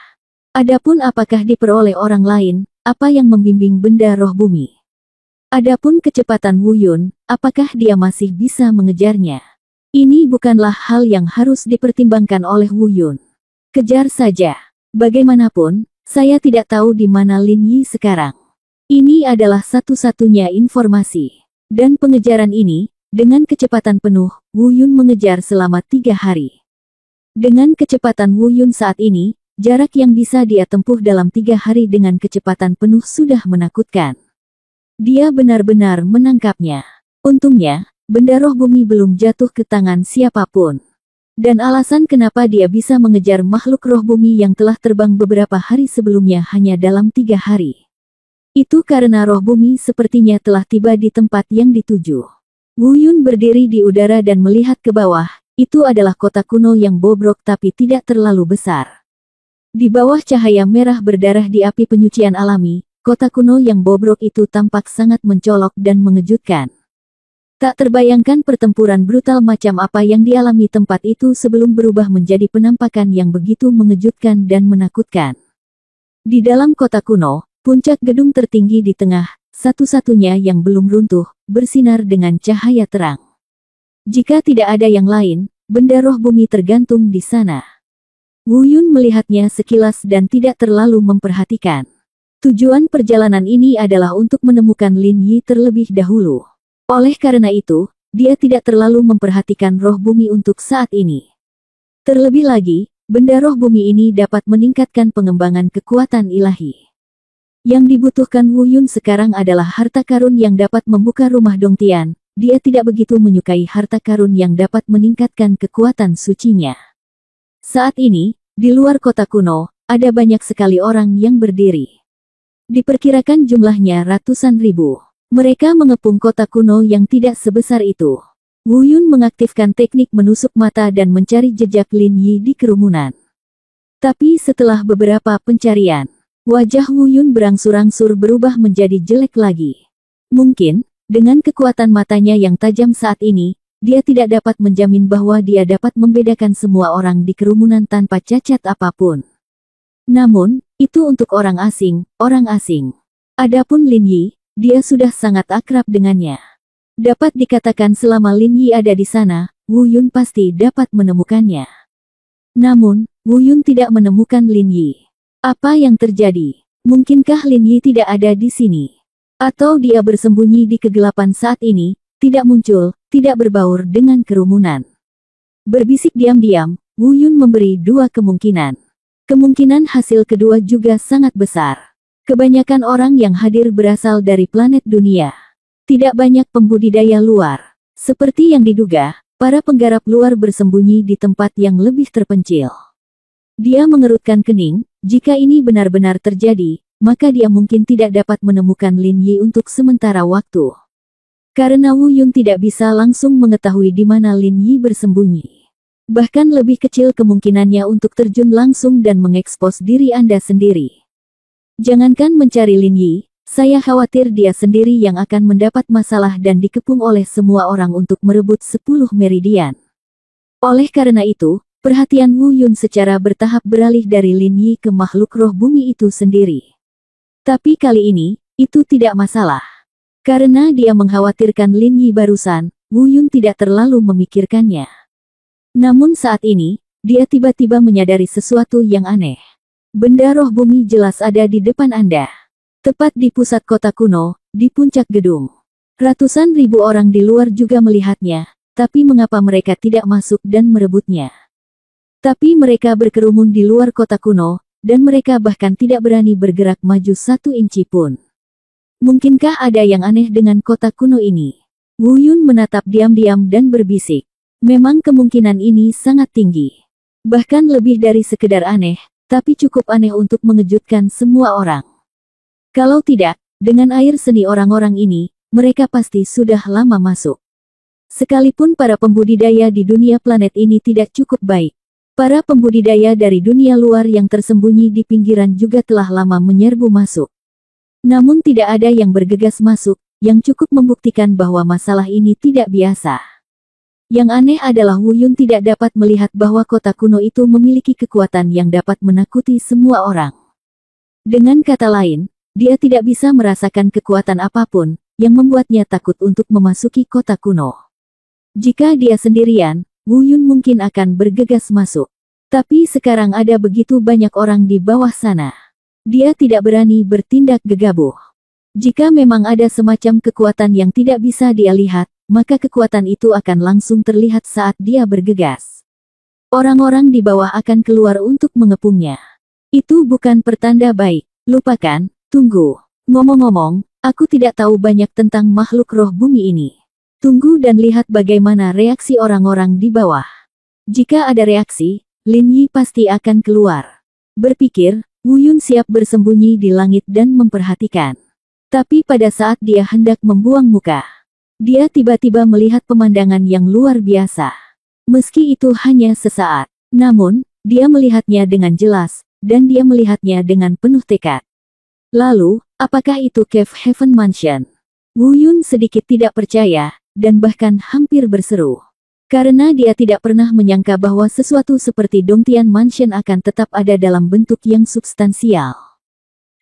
Adapun apakah diperoleh orang lain, apa yang membimbing benda roh bumi? Adapun kecepatan Wu Yun, apakah dia masih bisa mengejarnya? Ini bukanlah hal yang harus dipertimbangkan oleh Wu Yun. Kejar saja. Bagaimanapun, saya tidak tahu di mana Lin Yi sekarang. Ini adalah satu-satunya informasi. Dan pengejaran ini, dengan kecepatan penuh, Wu Yun mengejar selama 3 hari. Dengan kecepatan Wu Yun saat ini, jarak yang bisa dia tempuh dalam 3 hari dengan kecepatan penuh sudah menakutkan. Dia benar-benar menangkapnya. Untungnya, benda roh bumi belum jatuh ke tangan siapapun. Dan alasan kenapa dia bisa mengejar makhluk roh bumi yang telah terbang beberapa hari sebelumnya hanya dalam 3 hari. Itu karena roh bumi sepertinya telah tiba di tempat yang dituju. Wu Yun berdiri di udara dan melihat ke bawah. Itu adalah kota kuno yang bobrok tapi tidak terlalu besar. Di bawah cahaya merah berdarah di api penyucian alami, kota kuno yang bobrok itu tampak sangat mencolok dan mengejutkan. Tak terbayangkan pertempuran brutal macam apa yang dialami tempat itu sebelum berubah menjadi penampakan yang begitu mengejutkan dan menakutkan. Di dalam kota kuno, puncak gedung tertinggi di tengah, satu-satunya yang belum runtuh, bersinar dengan cahaya terang. Jika tidak ada yang lain, benda roh bumi tergantung di sana. Wu Yun melihatnya sekilas dan tidak terlalu memperhatikan. Tujuan perjalanan ini adalah untuk menemukan Lin Yi terlebih dahulu. Oleh karena itu, dia tidak terlalu memperhatikan roh bumi untuk saat ini. Terlebih lagi, benda roh bumi ini dapat meningkatkan pengembangan kekuatan ilahi. Yang dibutuhkan Wu Yun sekarang adalah harta karun yang dapat membuka rumah Dongtian. Dia tidak begitu menyukai harta karun yang dapat meningkatkan kekuatan sucinya. Saat ini, di luar kota kuno, ada banyak sekali orang yang berdiri. Diperkirakan jumlahnya ratusan ribu. Mereka mengepung kota kuno yang tidak sebesar itu. Wu Yun mengaktifkan teknik menusuk mata dan mencari jejak Lin Yi di kerumunan. Tapi setelah beberapa pencarian, wajah Wu Yun berangsur-angsur berubah menjadi jelek lagi. Mungkin, dengan kekuatan matanya yang tajam saat ini, dia tidak dapat menjamin bahwa dia dapat membedakan semua orang di kerumunan tanpa cacat apapun. Namun, itu untuk orang asing. Adapun Lin Yi, dia sudah sangat akrab dengannya. Dapat dikatakan selama Lin Yi ada di sana, Wu Yun pasti dapat menemukannya. Namun, Wu Yun tidak menemukan Lin Yi. Apa yang terjadi? Mungkinkah Lin Yi tidak ada di sini? Atau dia bersembunyi di kegelapan saat ini, tidak muncul, tidak berbaur dengan kerumunan. Berbisik diam-diam, Wu Yun memberi dua kemungkinan. Kemungkinan hasil kedua juga sangat besar. Kebanyakan orang yang hadir berasal dari planet dunia. Tidak banyak pembudidaya luar. Seperti yang diduga, para penggarap luar bersembunyi di tempat yang lebih terpencil. Dia mengerutkan kening, jika ini benar-benar terjadi, maka dia mungkin tidak dapat menemukan Lin Yi untuk sementara waktu. Karena Wu Yun tidak bisa langsung mengetahui di mana Lin Yi bersembunyi. Bahkan lebih kecil kemungkinannya untuk terjun langsung dan mengekspos diri Anda sendiri. Jangankan mencari Lin Yi, saya khawatir dia sendiri yang akan mendapat masalah dan dikepung oleh semua orang untuk merebut 10 meridian. Oleh karena itu, perhatian Wu Yun secara bertahap beralih dari Lin Yi ke makhluk roh bumi itu sendiri. Tapi kali ini, itu tidak masalah. Karena dia mengkhawatirkan Lin Yi barusan, Wu Yun tidak terlalu memikirkannya. Namun saat ini, dia tiba-tiba menyadari sesuatu yang aneh. Benda roh bumi jelas ada di depan Anda. Tepat di pusat kota kuno, di puncak gedung. Ratusan ribu orang di luar juga melihatnya, tapi mengapa mereka tidak masuk dan merebutnya? Tapi mereka berkerumun di luar kota kuno, dan mereka bahkan tidak berani bergerak maju 1 inci pun. Mungkinkah ada yang aneh dengan kota kuno ini? Wu Yun menatap diam-diam dan berbisik. Memang kemungkinan ini sangat tinggi. Bahkan lebih dari sekedar aneh, tapi cukup aneh untuk mengejutkan semua orang. Kalau tidak, dengan air seni orang-orang ini, mereka pasti sudah lama masuk. Sekalipun para pembudidaya di dunia planet ini tidak cukup baik, para pembudidaya dari dunia luar yang tersembunyi di pinggiran juga telah lama menyerbu masuk. Namun tidak ada yang bergegas masuk, yang cukup membuktikan bahwa masalah ini tidak biasa. Yang aneh adalah Wu Yun tidak dapat melihat bahwa kota kuno itu memiliki kekuatan yang dapat menakuti semua orang. Dengan kata lain, dia tidak bisa merasakan kekuatan apapun, yang membuatnya takut untuk memasuki kota kuno. Jika dia sendirian, Wu Yun mungkin akan bergegas masuk. Tapi sekarang ada begitu banyak orang di bawah sana. Dia tidak berani bertindak gegabah. Jika memang ada semacam kekuatan yang tidak bisa dia lihat, maka kekuatan itu akan langsung terlihat saat dia bergegas. Orang-orang di bawah akan keluar untuk mengepungnya. Itu bukan pertanda baik. Lupakan, tunggu. Ngomong-ngomong, aku tidak tahu banyak tentang makhluk roh bumi ini. Tunggu dan lihat bagaimana reaksi orang-orang di bawah. Jika ada reaksi, Lin Yi pasti akan keluar. Berpikir, Wu Yun siap bersembunyi di langit dan memperhatikan. Tapi pada saat dia hendak membuang muka, dia tiba-tiba melihat pemandangan yang luar biasa. Meski itu hanya sesaat, namun, dia melihatnya dengan jelas, dan dia melihatnya dengan penuh tekad. Lalu, apakah itu Cave Heaven Mansion? Wu Yun sedikit tidak percaya, dan bahkan hampir berseru. Karena dia tidak pernah menyangka bahwa sesuatu seperti Dongtian Mansion akan tetap ada dalam bentuk yang substansial.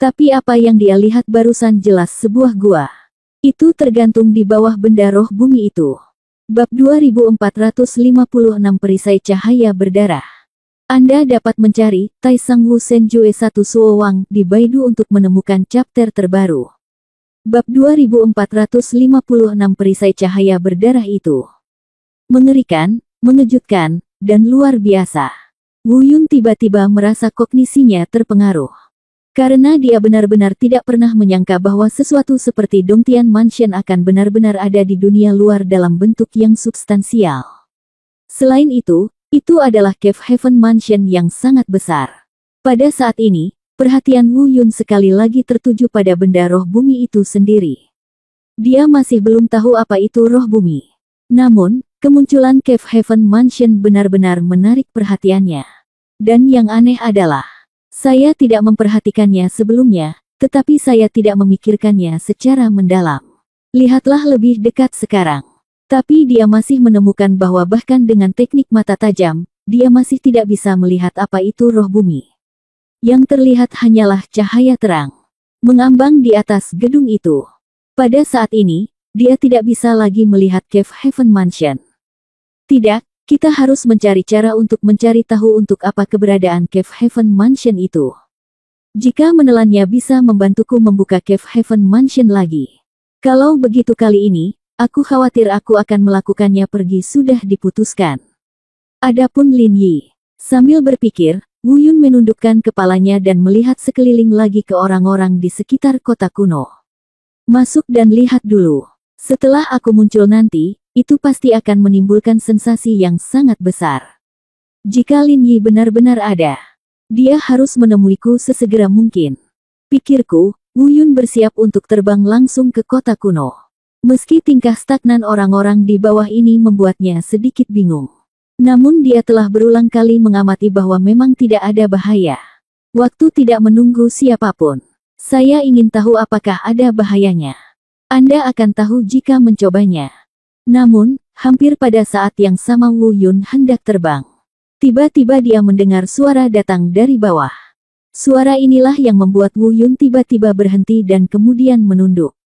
Tapi apa yang dia lihat barusan jelas sebuah gua. Itu tergantung di bawah benda roh bumi itu. Bab 2456 Perisai Cahaya Berdarah. Anda dapat mencari Tai Sang Wu Senjue 1 Suo Wang di Baidu untuk menemukan chapter terbaru. Bab 2456 Perisai Cahaya Berdarah itu mengerikan, mengejutkan, dan luar biasa. Wu Yun tiba-tiba merasa kognisinya terpengaruh. Karena dia benar-benar tidak pernah menyangka bahwa sesuatu seperti Dongtian Mansion akan benar-benar ada di dunia luar dalam bentuk yang substansial. Selain itu adalah Cave Heaven Mansion yang sangat besar. Pada saat ini, perhatian Wu Yun sekali lagi tertuju pada benda roh bumi itu sendiri. Dia masih belum tahu apa itu roh bumi. Namun, kemunculan Cave Heaven Mansion benar-benar menarik perhatiannya. Dan yang aneh adalah, saya tidak memperhatikannya sebelumnya, tetapi saya tidak memikirkannya secara mendalam. Lihatlah lebih dekat sekarang. Tapi dia masih menemukan bahwa bahkan dengan teknik mata tajam, dia masih tidak bisa melihat apa itu roh bumi. Yang terlihat hanyalah cahaya terang, mengambang di atas gedung itu. Pada saat ini, dia tidak bisa lagi melihat Cave Heaven Mansion. Tidak, kita harus mencari cara untuk mencari tahu untuk apa keberadaan Cave Heaven Mansion itu. Jika menelannya bisa membantuku membuka Cave Heaven Mansion lagi. Kalau begitu kali ini, aku khawatir aku akan melakukannya pergi sudah diputuskan. Adapun Lin Yi, sambil berpikir, Wu Yun menundukkan kepalanya dan melihat sekeliling lagi ke orang-orang di sekitar kota kuno. Masuk dan lihat dulu. Setelah aku muncul nanti, itu pasti akan menimbulkan sensasi yang sangat besar. Jika Lin Yi benar-benar ada, dia harus menemuiku sesegera mungkin. Pikirku, Wu Yun bersiap untuk terbang langsung ke kota kuno. Meski tingkah stagnan orang-orang di bawah ini membuatnya sedikit bingung. Namun dia telah berulang kali mengamati bahwa memang tidak ada bahaya. Waktu tidak menunggu siapapun. Saya ingin tahu apakah ada bahayanya. Anda akan tahu jika mencobanya. Namun, hampir pada saat yang sama Wu Yun hendak terbang. Tiba-tiba dia mendengar suara datang dari bawah. Suara inilah yang membuat Wu Yun tiba-tiba berhenti dan kemudian menunduk.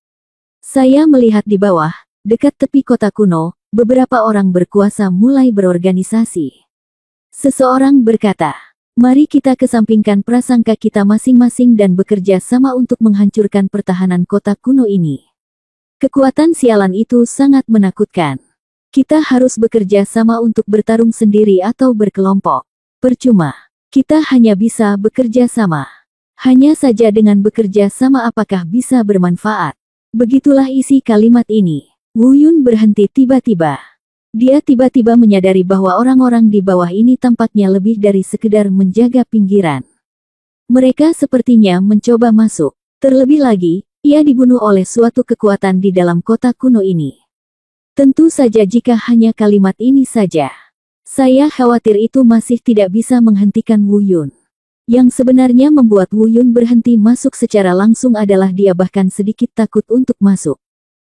Saya melihat di bawah, dekat tepi kota kuno, beberapa orang berkuasa mulai berorganisasi. Seseorang berkata, mari kita kesampingkan prasangka kita masing-masing dan bekerja sama untuk menghancurkan pertahanan kota kuno ini. Kekuatan sialan itu sangat menakutkan. Kita harus bekerja sama untuk bertarung sendiri atau berkelompok. Percuma. Kita hanya bisa bekerja sama. Hanya saja dengan bekerja sama apakah bisa bermanfaat. Begitulah isi kalimat ini. Wu Yun berhenti tiba-tiba. Dia tiba-tiba menyadari bahwa orang-orang di bawah ini tampaknya lebih dari sekedar menjaga pinggiran. Mereka sepertinya mencoba masuk. Terlebih lagi, ia dibunuh oleh suatu kekuatan di dalam kota kuno ini. Tentu saja jika hanya kalimat ini saja. Saya khawatir itu masih tidak bisa menghentikan Wu Yun. Yang sebenarnya membuat Wu Yun berhenti masuk secara langsung adalah dia bahkan sedikit takut untuk masuk.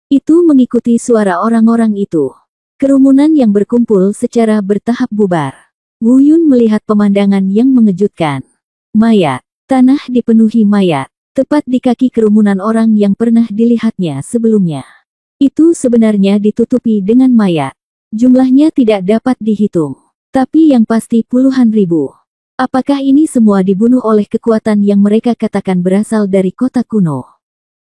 Itu mengikuti suara orang-orang itu. Kerumunan yang berkumpul secara bertahap bubar. Wu Yun melihat pemandangan yang mengejutkan. Mayat. Tanah dipenuhi mayat. Tepat di kaki kerumunan orang yang pernah dilihatnya sebelumnya. Itu sebenarnya ditutupi dengan mayat. Jumlahnya tidak dapat dihitung. Tapi yang pasti puluhan ribu. Apakah ini semua dibunuh oleh kekuatan yang mereka katakan berasal dari kota kuno?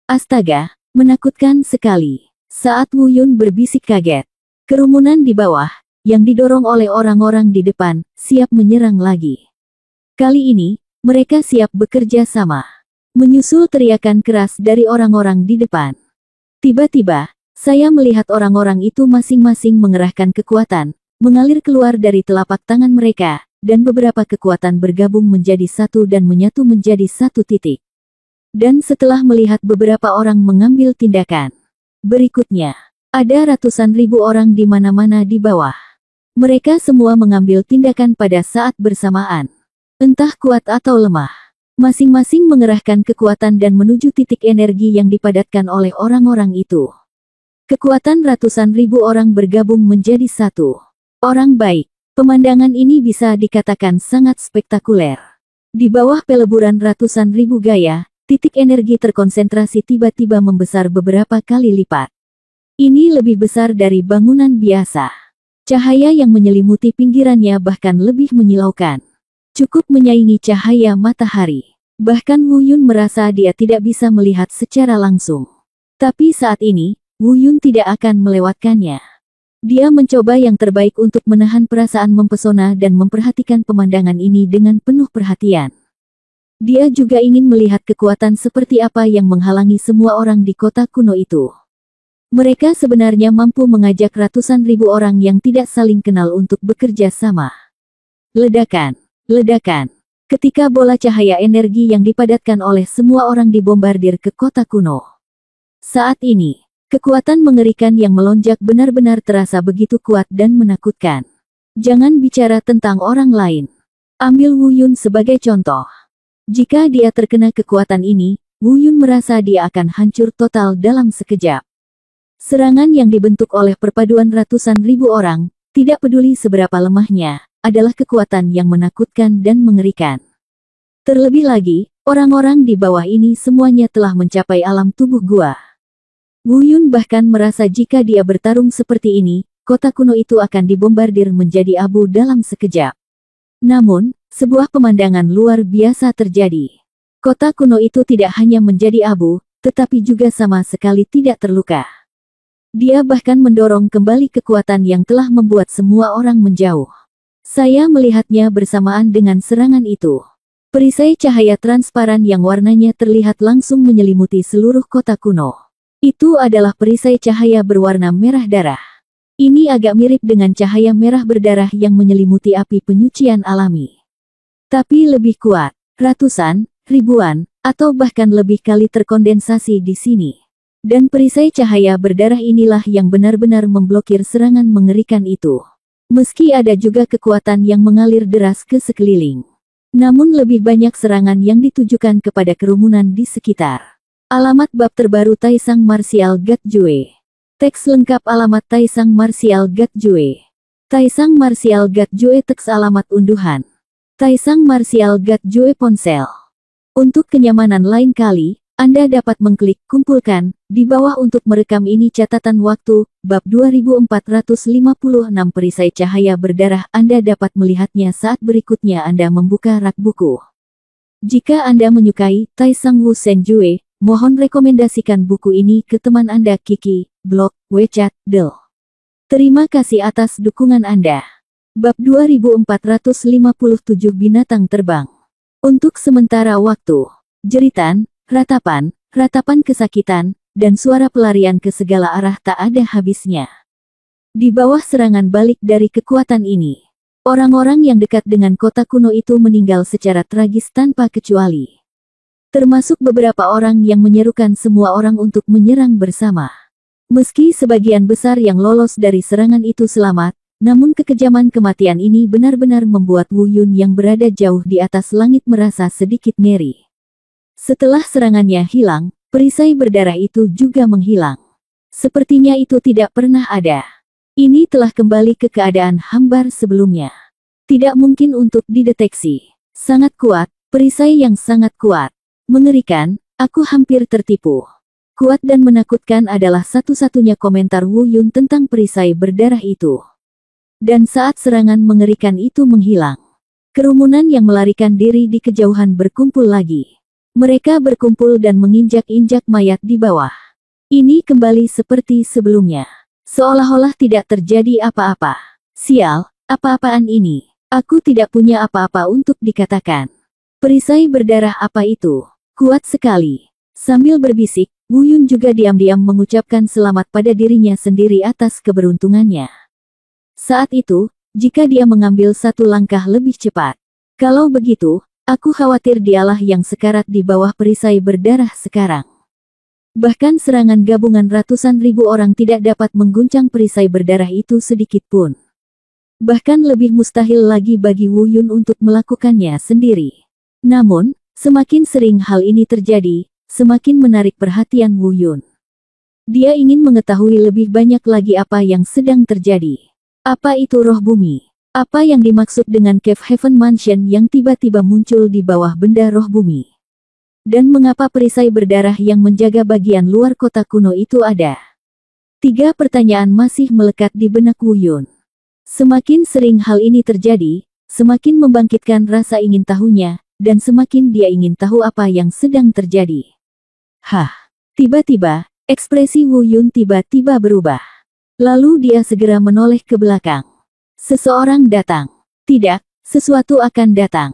Astaga, menakutkan sekali. Saat Wu Yun berbisik kaget, kerumunan di bawah, yang didorong oleh orang-orang di depan, siap menyerang lagi. Kali ini, mereka siap bekerja sama. Menyusul teriakan keras dari orang-orang di depan. Tiba-tiba, saya melihat orang-orang itu masing-masing mengerahkan kekuatan, mengalir keluar dari telapak tangan mereka, dan beberapa kekuatan bergabung menjadi satu dan menyatu menjadi satu titik. Dan setelah melihat beberapa orang mengambil tindakan, berikutnya, ada ratusan ribu orang di mana-mana di bawah. Mereka semua mengambil tindakan pada saat bersamaan. Entah kuat atau lemah. Masing-masing mengerahkan kekuatan dan menuju titik energi yang dipadatkan oleh orang-orang itu. Kekuatan ratusan ribu orang bergabung menjadi satu. Orang baik. Pemandangan ini bisa dikatakan sangat spektakuler. Di bawah peleburan ratusan ribu gaya, titik energi terkonsentrasi tiba-tiba membesar beberapa kali lipat. Ini lebih besar dari bangunan biasa. Cahaya yang menyelimuti pinggirannya bahkan lebih menyilaukan. Cukup menyaingi cahaya matahari. Bahkan Wu Yun merasa dia tidak bisa melihat secara langsung. Tapi saat ini, Wu Yun tidak akan melewatkannya. Dia mencoba yang terbaik untuk menahan perasaan mempesona dan memperhatikan pemandangan ini dengan penuh perhatian. Dia juga ingin melihat kekuatan seperti apa yang menghalangi semua orang di kota kuno itu. Mereka sebenarnya mampu mengajak ratusan ribu orang yang tidak saling kenal untuk bekerja sama. Ledakan, ledakan. Ketika bola cahaya energi yang dipadatkan oleh semua orang dibombardir ke kota kuno. Saat ini, kekuatan mengerikan yang melonjak benar-benar terasa begitu kuat dan menakutkan. Jangan bicara tentang orang lain. Ambil Wu Yun sebagai contoh. Jika dia terkena kekuatan ini, Wu Yun merasa dia akan hancur total dalam sekejap. Serangan yang dibentuk oleh perpaduan ratusan ribu orang, tidak peduli seberapa lemahnya, adalah kekuatan yang menakutkan dan mengerikan. Terlebih lagi, orang-orang di bawah ini semuanya telah mencapai alam tubuh gua. Wu Yun bahkan merasa jika dia bertarung seperti ini, kota kuno itu akan dibombardir menjadi abu dalam sekejap. Namun, sebuah pemandangan luar biasa terjadi. Kota kuno itu tidak hanya menjadi abu, tetapi juga sama sekali tidak terluka. Dia bahkan mendorong kembali kekuatan yang telah membuat semua orang menjauh. Saya melihatnya bersamaan dengan serangan itu. Perisai cahaya transparan yang warnanya terlihat langsung menyelimuti seluruh kota kuno. Itu adalah perisai cahaya berwarna merah darah. Ini agak mirip dengan cahaya merah berdarah yang menyelimuti api penyucian alami. Tapi lebih kuat, ratusan, ribuan, atau bahkan lebih kali terkondensasi di sini. Dan perisai cahaya berdarah inilah yang benar-benar memblokir serangan mengerikan itu. Meski ada juga kekuatan yang mengalir deras ke sekeliling. Namun lebih banyak serangan yang ditujukan kepada kerumunan di sekitar. Alamat bab terbaru Taisang Martial God Jue. Teks lengkap alamat Taisang Martial God Jue. Taisang Martial God Jue teks alamat unduhan. Taisang Martial God Jue ponsel. Untuk kenyamanan lain kali, Anda dapat mengklik kumpulkan di bawah untuk merekam ini catatan waktu, bab 2456 perisai cahaya berdarah. Anda dapat melihatnya saat berikutnya Anda membuka rak buku. Jika Anda menyukai Taisang Wu Shen Jue, mohon rekomendasikan buku ini ke teman Anda Kiki, blog, WeChat, Del. Terima kasih atas dukungan Anda. Bab 2457 Binatang Terbang. Untuk sementara waktu, jeritan, ratapan kesakitan, dan suara pelarian ke segala arah tak ada habisnya. Di bawah serangan balik dari kekuatan ini, orang-orang yang dekat dengan kota kuno itu meninggal secara tragis tanpa kecuali. Termasuk beberapa orang yang menyerukan semua orang untuk menyerang bersama. Meski sebagian besar yang lolos dari serangan itu selamat, namun kekejaman kematian ini benar-benar membuat Wu Yun yang berada jauh di atas langit merasa sedikit ngeri. Setelah serangannya hilang, perisai berdarah itu juga menghilang. Sepertinya itu tidak pernah ada. Ini telah kembali ke keadaan hambar sebelumnya. Tidak mungkin untuk dideteksi. Sangat kuat, perisai yang sangat kuat. Mengerikan, aku hampir tertipu. Kuat dan menakutkan adalah satu-satunya komentar Wu Yun tentang perisai berdarah itu. Dan saat serangan mengerikan itu menghilang, kerumunan yang melarikan diri di kejauhan berkumpul lagi. Mereka berkumpul dan menginjak-injak mayat di bawah. Ini kembali seperti sebelumnya. Seolah-olah tidak terjadi apa-apa. Sial, apa-apaan ini? Aku tidak punya apa-apa untuk dikatakan. Perisai berdarah apa itu? Kuat sekali. Sambil berbisik, Wu Yun juga diam-diam mengucapkan selamat pada dirinya sendiri atas keberuntungannya. Saat itu, jika dia mengambil satu langkah lebih cepat. Kalau begitu, Aku khawatir dialah yang sekarat di bawah perisai berdarah sekarang. Bahkan serangan gabungan ratusan ribu orang tidak dapat mengguncang perisai berdarah itu sedikit pun. Bahkan lebih mustahil lagi bagi Wu Yun untuk melakukannya sendiri. Namun, semakin sering hal ini terjadi, semakin menarik perhatian Wu Yun. Dia ingin mengetahui lebih banyak lagi apa yang sedang terjadi. Apa itu roh bumi? Apa yang dimaksud dengan Cave Heaven Mansion yang tiba-tiba muncul di bawah benda roh bumi? Dan mengapa perisai berdarah yang menjaga bagian luar kota kuno itu ada? 3 pertanyaan masih melekat di benak Wu Yun. Semakin sering hal ini terjadi, semakin membangkitkan rasa ingin tahunya, dan semakin dia ingin tahu apa yang sedang terjadi. Tiba-tiba, ekspresi Wu Yun tiba-tiba berubah. Lalu dia segera menoleh ke belakang. Seseorang datang. Tidak, sesuatu akan datang.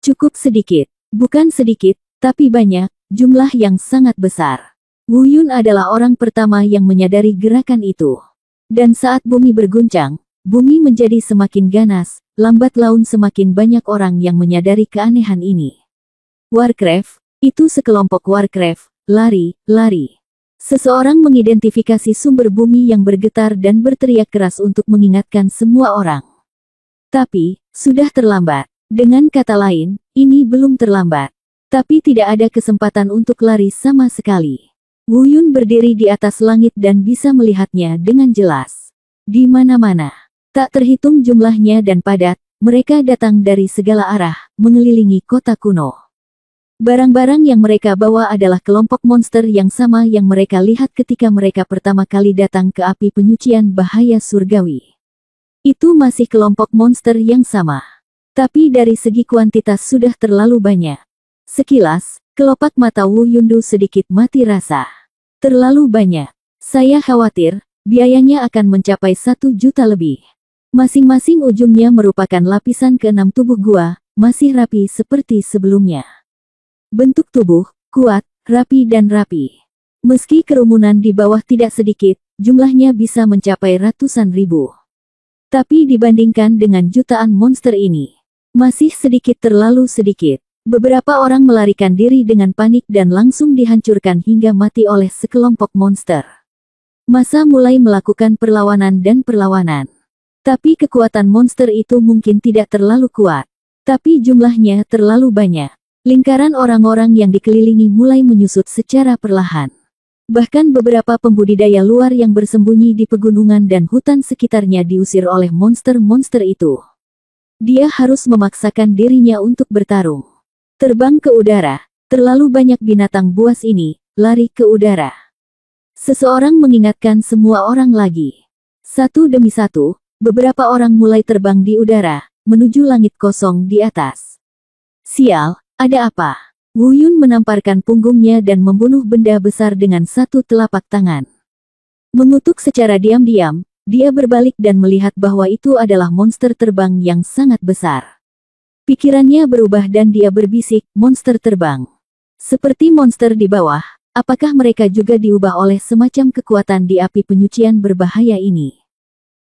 Cukup sedikit. Bukan sedikit, tapi banyak, jumlah yang sangat besar. Wu Yun adalah orang pertama yang menyadari gerakan itu. Dan saat bumi berguncang, bumi menjadi semakin ganas, lambat laun semakin banyak orang yang menyadari keanehan ini. Warcraft, itu sekelompok Warcraft, lari. Seseorang mengidentifikasi sumber bumi yang bergetar dan berteriak keras untuk mengingatkan semua orang. Tapi, sudah terlambat. Dengan kata lain, ini belum terlambat. Tapi tidak ada kesempatan untuk lari sama sekali. Wu Yun berdiri di atas langit dan bisa melihatnya dengan jelas. Di mana-mana. Tak terhitung jumlahnya dan padat, mereka datang dari segala arah, mengelilingi kota kuno. Barang-barang yang mereka bawa adalah kelompok monster yang sama yang mereka lihat ketika mereka pertama kali datang ke api penyucian bahaya surgawi. Itu masih kelompok monster yang sama. Tapi dari segi kuantitas sudah terlalu banyak. Sekilas, kelopak mata Wu Yundu sedikit mati rasa. Terlalu banyak. Saya khawatir, biayanya akan mencapai 1 juta lebih. Masing-masing ujungnya merupakan lapisan ke-6 tubuh gua, masih rapi seperti sebelumnya. Bentuk tubuh, kuat, rapi dan rapi. Meski kerumunan di bawah tidak sedikit, jumlahnya bisa mencapai ratusan ribu. Tapi dibandingkan dengan jutaan monster ini, masih sedikit terlalu sedikit. Beberapa orang melarikan diri dengan panik dan langsung dihancurkan hingga mati oleh sekelompok monster. Massa mulai melakukan perlawanan dan perlawanan. Tapi kekuatan monster itu mungkin tidak terlalu kuat. Tapi jumlahnya terlalu banyak. Lingkaran orang-orang yang dikelilingi mulai menyusut secara perlahan. Bahkan beberapa pembudidaya luar yang bersembunyi di pegunungan dan hutan sekitarnya diusir oleh monster-monster itu. Dia harus memaksakan dirinya untuk bertarung. Terbang ke udara, terlalu banyak binatang buas ini, lari ke udara. Seseorang mengingatkan semua orang lagi. Satu demi satu, beberapa orang mulai terbang di udara, menuju langit kosong di atas. Sial! Ada apa? Wu Yun menamparkan punggungnya dan membunuh benda besar dengan satu telapak tangan. Mengutuk secara diam-diam, dia berbalik dan melihat bahwa itu adalah monster terbang yang sangat besar. Pikirannya berubah dan dia berbisik, monster terbang. Seperti monster di bawah, apakah mereka juga diubah oleh semacam kekuatan di api penyucian berbahaya ini?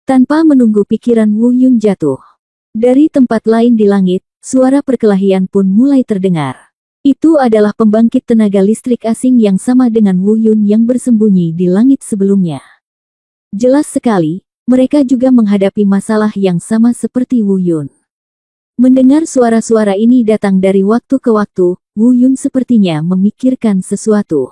Tanpa menunggu pikiran Wu Yun jatuh. Dari tempat lain di langit, suara perkelahian pun mulai terdengar. Itu adalah pembangkit tenaga listrik asing yang sama dengan Wu Yun yang bersembunyi di langit sebelumnya. Jelas sekali, mereka juga menghadapi masalah yang sama seperti Wu Yun. Mendengar suara-suara ini datang dari waktu ke waktu, Wu Yun sepertinya memikirkan sesuatu.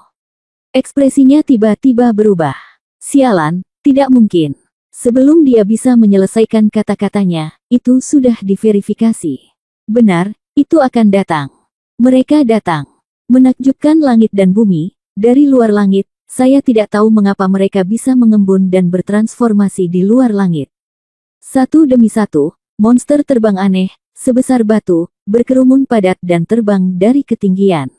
Ekspresinya tiba-tiba berubah. Sialan, tidak mungkin. Sebelum dia bisa menyelesaikan kata-katanya, itu sudah diverifikasi. Benar, itu akan datang. Mereka datang. Menakjubkan langit dan bumi, dari luar langit, saya tidak tahu mengapa mereka bisa mengembun dan bertransformasi di luar langit. Satu demi satu, monster terbang aneh, sebesar batu, berkerumun padat dan terbang dari ketinggian.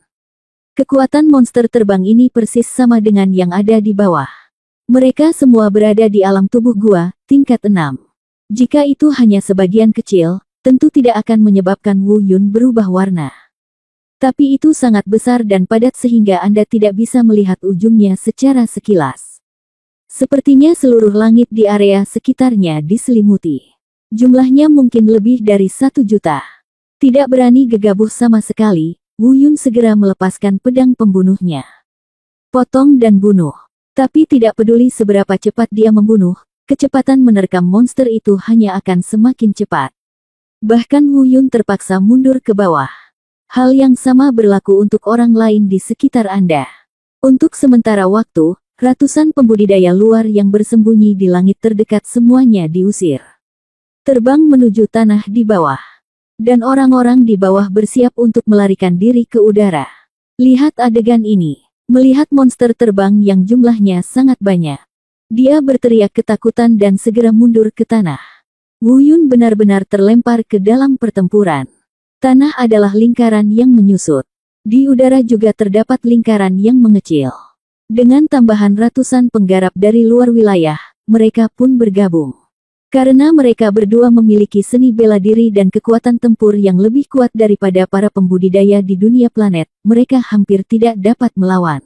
Kekuatan monster terbang ini persis sama dengan yang ada di bawah. Mereka semua berada di alam tubuh gua, tingkat 6. Jika itu hanya sebagian kecil, tentu tidak akan menyebabkan Wu Yun berubah warna. Tapi itu sangat besar dan padat sehingga Anda tidak bisa melihat ujungnya secara sekilas. Sepertinya seluruh langit di area sekitarnya diselimuti. Jumlahnya mungkin lebih dari 1 juta. Tidak berani gegabah sama sekali, Wu Yun segera melepaskan pedang pembunuhnya. Potong dan bunuh. Tapi tidak peduli seberapa cepat dia membunuh, kecepatan menerkam monster itu hanya akan semakin cepat. Bahkan Wu Yun terpaksa mundur ke bawah. Hal yang sama berlaku untuk orang lain di sekitar Anda. Untuk sementara waktu, ratusan pembudidaya luar yang bersembunyi di langit terdekat semuanya diusir. Terbang menuju tanah di bawah. Dan orang-orang di bawah bersiap untuk melarikan diri ke udara. Lihat adegan ini. Melihat monster terbang yang jumlahnya sangat banyak. Dia berteriak ketakutan dan segera mundur ke tanah. Wu Yun benar-benar terlempar ke dalam pertempuran. Tanah adalah lingkaran yang menyusut. Di udara juga terdapat lingkaran yang mengecil. Dengan tambahan ratusan penggarap dari luar wilayah, mereka pun bergabung. Karena mereka berdua memiliki seni bela diri dan kekuatan tempur yang lebih kuat daripada para pembudidaya di dunia planet, mereka hampir tidak dapat melawan.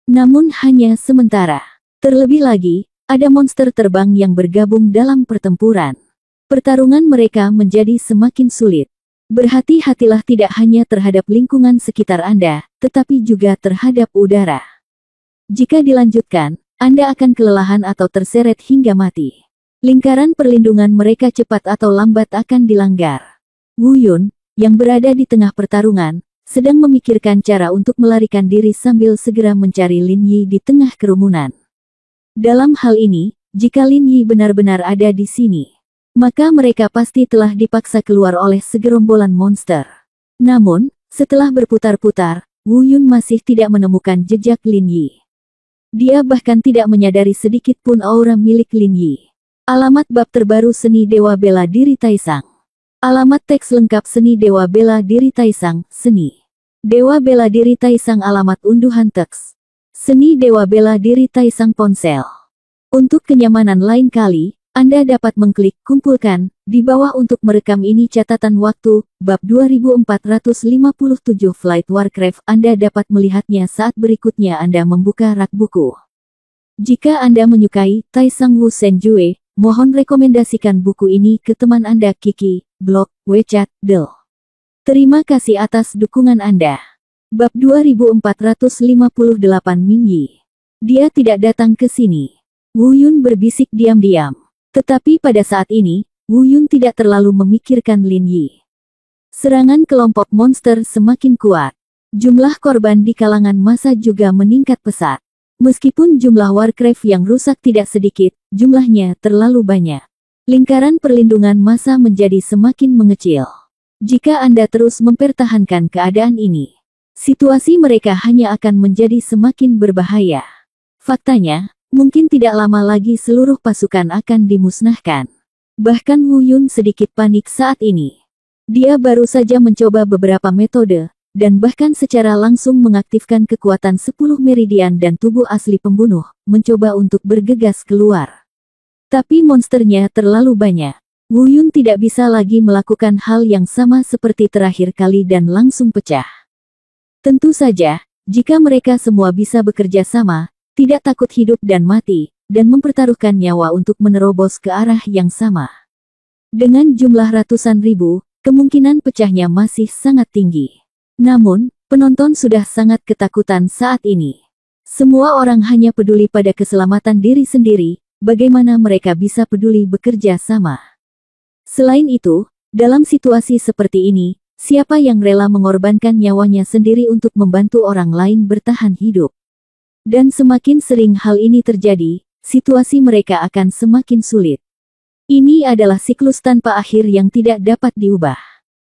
Namun hanya sementara. Terlebih lagi, ada monster terbang yang bergabung dalam pertempuran. Pertarungan mereka menjadi semakin sulit. Berhati-hatilah tidak hanya terhadap lingkungan sekitar Anda, tetapi juga terhadap udara. Jika dilanjutkan, Anda akan kelelahan atau terseret hingga mati. Lingkaran perlindungan mereka cepat atau lambat akan dilanggar. Wu Yun, yang berada di tengah pertarungan, sedang memikirkan cara untuk melarikan diri sambil segera mencari Lin Yi di tengah kerumunan. Dalam hal ini, jika Lin Yi benar-benar ada di sini, maka mereka pasti telah dipaksa keluar oleh segerombolan monster. Namun, setelah berputar-putar, Wu Yun masih tidak menemukan jejak Lin Yi. Dia bahkan tidak menyadari sedikit pun aura milik Lin Yi. Alamat bab terbaru Seni Dewa Bela Diri Taisang. Alamat teks lengkap Seni Dewa Bela Diri Taisang, Seni Dewa Bela Diri Taisang. Alamat unduhan teks Seni Dewa Bela Diri Taisang ponsel. Untuk kenyamanan lain kali, Anda dapat mengklik kumpulkan di bawah untuk merekam ini catatan waktu, bab 2457 Flight Warcraft. Anda dapat melihatnya saat berikutnya Anda membuka rak buku. Jika Anda menyukai Taisang Wu Senjue, mohon rekomendasikan buku ini ke teman Anda Kiki, blog, WeChat, Del. Terima kasih atas dukungan Anda. Bab 2458 Ming Yi. Dia tidak datang ke sini. Wu Yun berbisik diam-diam. Tetapi pada saat ini, Wu Yun tidak terlalu memikirkan Lin Yi. Serangan kelompok monster semakin kuat. Jumlah korban di kalangan massa juga meningkat pesat. Meskipun jumlah Warcraft yang rusak tidak sedikit, jumlahnya terlalu banyak. Lingkaran perlindungan massa menjadi semakin mengecil. Jika Anda terus mempertahankan keadaan ini, situasi mereka hanya akan menjadi semakin berbahaya. Faktanya, mungkin tidak lama lagi seluruh pasukan akan dimusnahkan. Bahkan Wu Yun sedikit panik saat ini. Dia baru saja mencoba beberapa metode, dan bahkan secara langsung mengaktifkan kekuatan 10 meridian dan tubuh asli pembunuh, mencoba untuk bergegas keluar. Tapi monsternya terlalu banyak. Wu Yun tidak bisa lagi melakukan hal yang sama seperti terakhir kali dan langsung pecah. Tentu saja, jika mereka semua bisa bekerja sama, tidak takut hidup dan mati, dan mempertaruhkan nyawa untuk menerobos ke arah yang sama. Dengan jumlah ratusan ribu, kemungkinan pecahnya masih sangat tinggi. Namun, penonton sudah sangat ketakutan saat ini. Semua orang hanya peduli pada keselamatan diri sendiri, bagaimana mereka bisa peduli bekerja sama. Selain itu, dalam situasi seperti ini, siapa yang rela mengorbankan nyawanya sendiri untuk membantu orang lain bertahan hidup? Dan semakin sering hal ini terjadi, situasi mereka akan semakin sulit. Ini adalah siklus tanpa akhir yang tidak dapat diubah.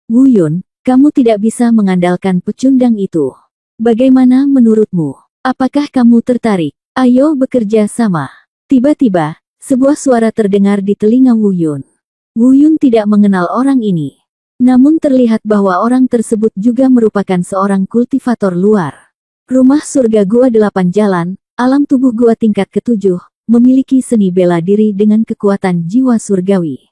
Wu Yun, kamu tidak bisa mengandalkan pecundang itu. Bagaimana menurutmu? Apakah kamu tertarik? Ayo bekerja sama. Tiba-tiba, sebuah suara terdengar di telinga Wu Yun. Wu Yun tidak mengenal orang ini. Namun terlihat bahwa orang tersebut juga merupakan seorang kultivator luar. Rumah surga Gua 8 Jalan, alam tubuh gua tingkat ke-7, memiliki seni bela diri dengan kekuatan jiwa surgawi.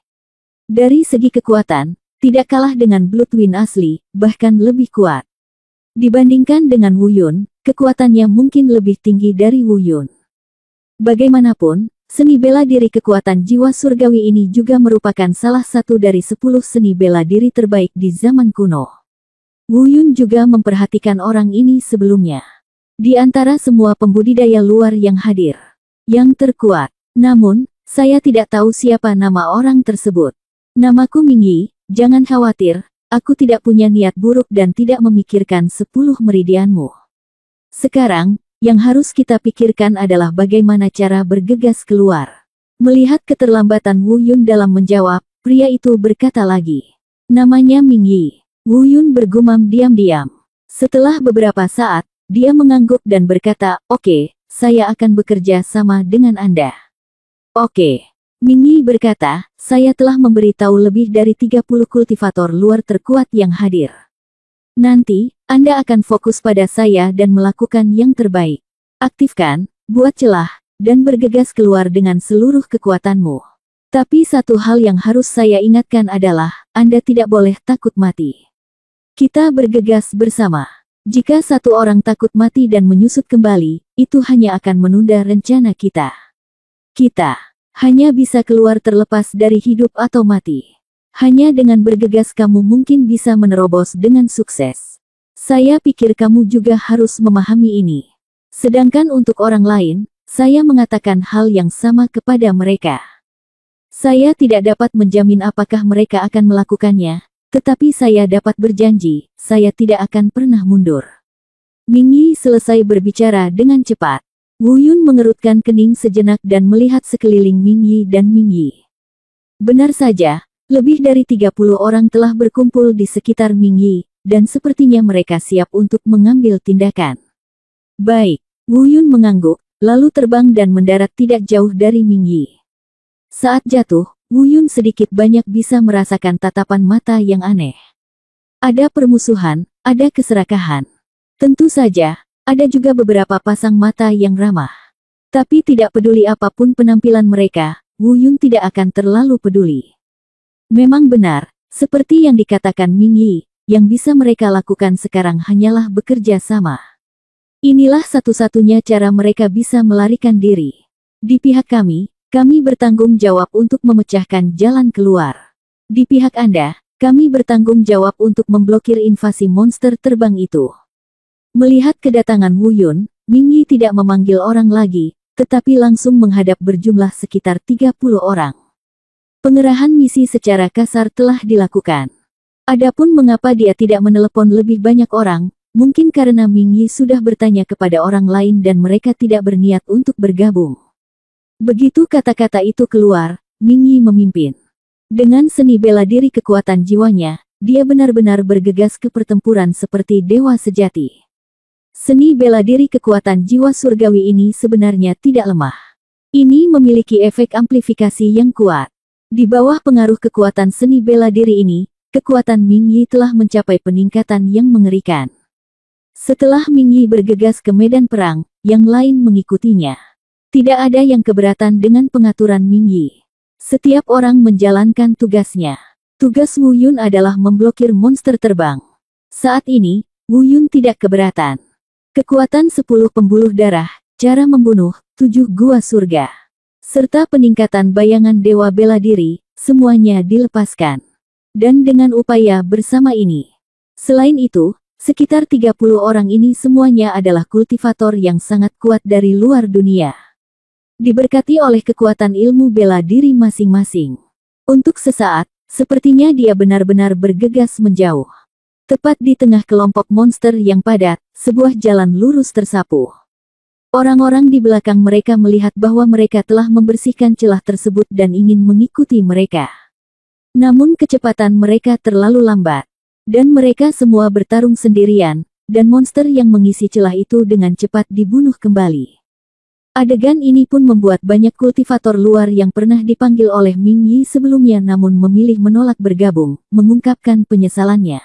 Dari segi kekuatan, tidak kalah dengan Bloodwind asli, bahkan lebih kuat. Dibandingkan dengan Wu Yun, kekuatannya mungkin lebih tinggi dari Wu Yun. Bagaimanapun, Seni bela diri kekuatan jiwa surgawi ini juga merupakan salah satu dari 10 seni bela diri terbaik di zaman kuno. Wu Yun juga memperhatikan orang ini sebelumnya. Di antara semua pembudidaya luar yang hadir, yang terkuat. Namun, saya tidak tahu siapa nama orang tersebut. Namaku Ming Yi, jangan khawatir, aku tidak punya niat buruk dan tidak memikirkan 10 meridianmu. Sekarang, yang harus kita pikirkan adalah bagaimana cara bergegas keluar. Melihat keterlambatan Wu Yun dalam menjawab, pria itu berkata lagi. Namanya Ming Yi. Wu Yun bergumam diam-diam. Setelah beberapa saat, dia mengangguk dan berkata, oke, saya akan bekerja sama dengan Anda. Oke. Ming Yi berkata, saya telah memberitahu lebih dari 30 kultivator luar terkuat yang hadir. Nanti, Anda akan fokus pada saya dan melakukan yang terbaik. Aktifkan, buat celah, dan bergegas keluar dengan seluruh kekuatanmu. Tapi satu hal yang harus saya ingatkan adalah, Anda tidak boleh takut mati. Kita bergegas bersama. Jika satu orang takut mati dan menyusut kembali, itu hanya akan menunda rencana kita. Kita hanya bisa keluar terlepas dari hidup atau mati. Hanya dengan bergegas kamu mungkin bisa menerobos dengan sukses. Saya pikir kamu juga harus memahami ini. Sedangkan untuk orang lain, saya mengatakan hal yang sama kepada mereka. Saya tidak dapat menjamin apakah mereka akan melakukannya, tetapi saya dapat berjanji, saya tidak akan pernah mundur. Ming Yi selesai berbicara dengan cepat. Wu Yun mengerutkan kening sejenak dan melihat sekeliling Ming Yi dan Ming Yi. Benar saja. Lebih dari 30 orang telah berkumpul di sekitar Ming Yi, dan sepertinya mereka siap untuk mengambil tindakan. Baik, Wu Yun mengangguk, lalu terbang dan mendarat tidak jauh dari Ming Yi. Saat jatuh, Wu Yun sedikit banyak bisa merasakan tatapan mata yang aneh. Ada permusuhan, ada keserakahan. Tentu saja, ada juga beberapa pasang mata yang ramah. Tapi tidak peduli apapun penampilan mereka, Wu Yun tidak akan terlalu peduli. Memang benar, seperti yang dikatakan Ming Yi, yang bisa mereka lakukan sekarang hanyalah bekerja sama. Inilah satu-satunya cara mereka bisa melarikan diri. Di pihak kami bertanggung jawab untuk memecahkan jalan keluar. Di pihak Anda, kami bertanggung jawab untuk memblokir invasi monster terbang itu. Melihat kedatangan Wu Yun, Ming Yi tidak memanggil orang lagi, tetapi langsung menghadap berjumlah sekitar 30 orang. Pengerahan misi secara kasar telah dilakukan. Adapun mengapa dia tidak menelepon lebih banyak orang, mungkin karena Ming Yi sudah bertanya kepada orang lain dan mereka tidak berniat untuk bergabung. Begitu kata-kata itu keluar, Ming Yi memimpin. Dengan seni bela diri kekuatan jiwanya, dia benar-benar bergegas ke pertempuran seperti dewa sejati. Seni bela diri kekuatan jiwa surgawi ini sebenarnya tidak lemah. Ini memiliki efek amplifikasi yang kuat. Di bawah pengaruh kekuatan seni bela diri ini, kekuatan Ming Yi telah mencapai peningkatan yang mengerikan. Setelah Ming Yi bergegas ke medan perang, yang lain mengikutinya. Tidak ada yang keberatan dengan pengaturan Ming Yi. Setiap orang menjalankan tugasnya. Tugas Wu Yun adalah memblokir monster terbang. Saat ini, Wu Yun tidak keberatan. Kekuatan 10 pembuluh darah, cara membunuh, 7 gua surga, serta peningkatan bayangan dewa bela diri, semuanya dilepaskan. Dan dengan upaya bersama ini. Selain itu, sekitar 30 orang ini semuanya adalah kultivator yang sangat kuat dari luar dunia. Diberkati oleh kekuatan ilmu bela diri masing-masing. Untuk sesaat, sepertinya dia benar-benar bergegas menjauh. Tepat di tengah kelompok monster yang padat, sebuah jalan lurus tersapu. Orang-orang di belakang mereka melihat bahwa mereka telah membersihkan celah tersebut dan ingin mengikuti mereka. Namun kecepatan mereka terlalu lambat. Dan mereka semua bertarung sendirian, dan monster yang mengisi celah itu dengan cepat dibunuh kembali. Adegan ini pun membuat banyak kultivator luar yang pernah dipanggil oleh Ming Yi sebelumnya namun memilih menolak bergabung, mengungkapkan penyesalannya.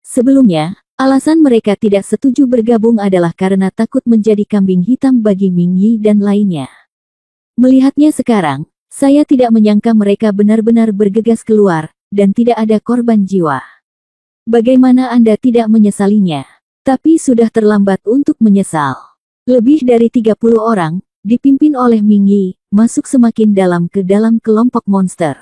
Sebelumnya, alasan mereka tidak setuju bergabung adalah karena takut menjadi kambing hitam bagi Ming Yi dan lainnya. Melihatnya sekarang, saya tidak menyangka mereka benar-benar bergegas keluar, dan tidak ada korban jiwa. Bagaimana Anda tidak menyesalinya? Tapi sudah terlambat untuk menyesal. Lebih dari 30 orang, dipimpin oleh Ming Yi, masuk semakin dalam ke dalam kelompok monster.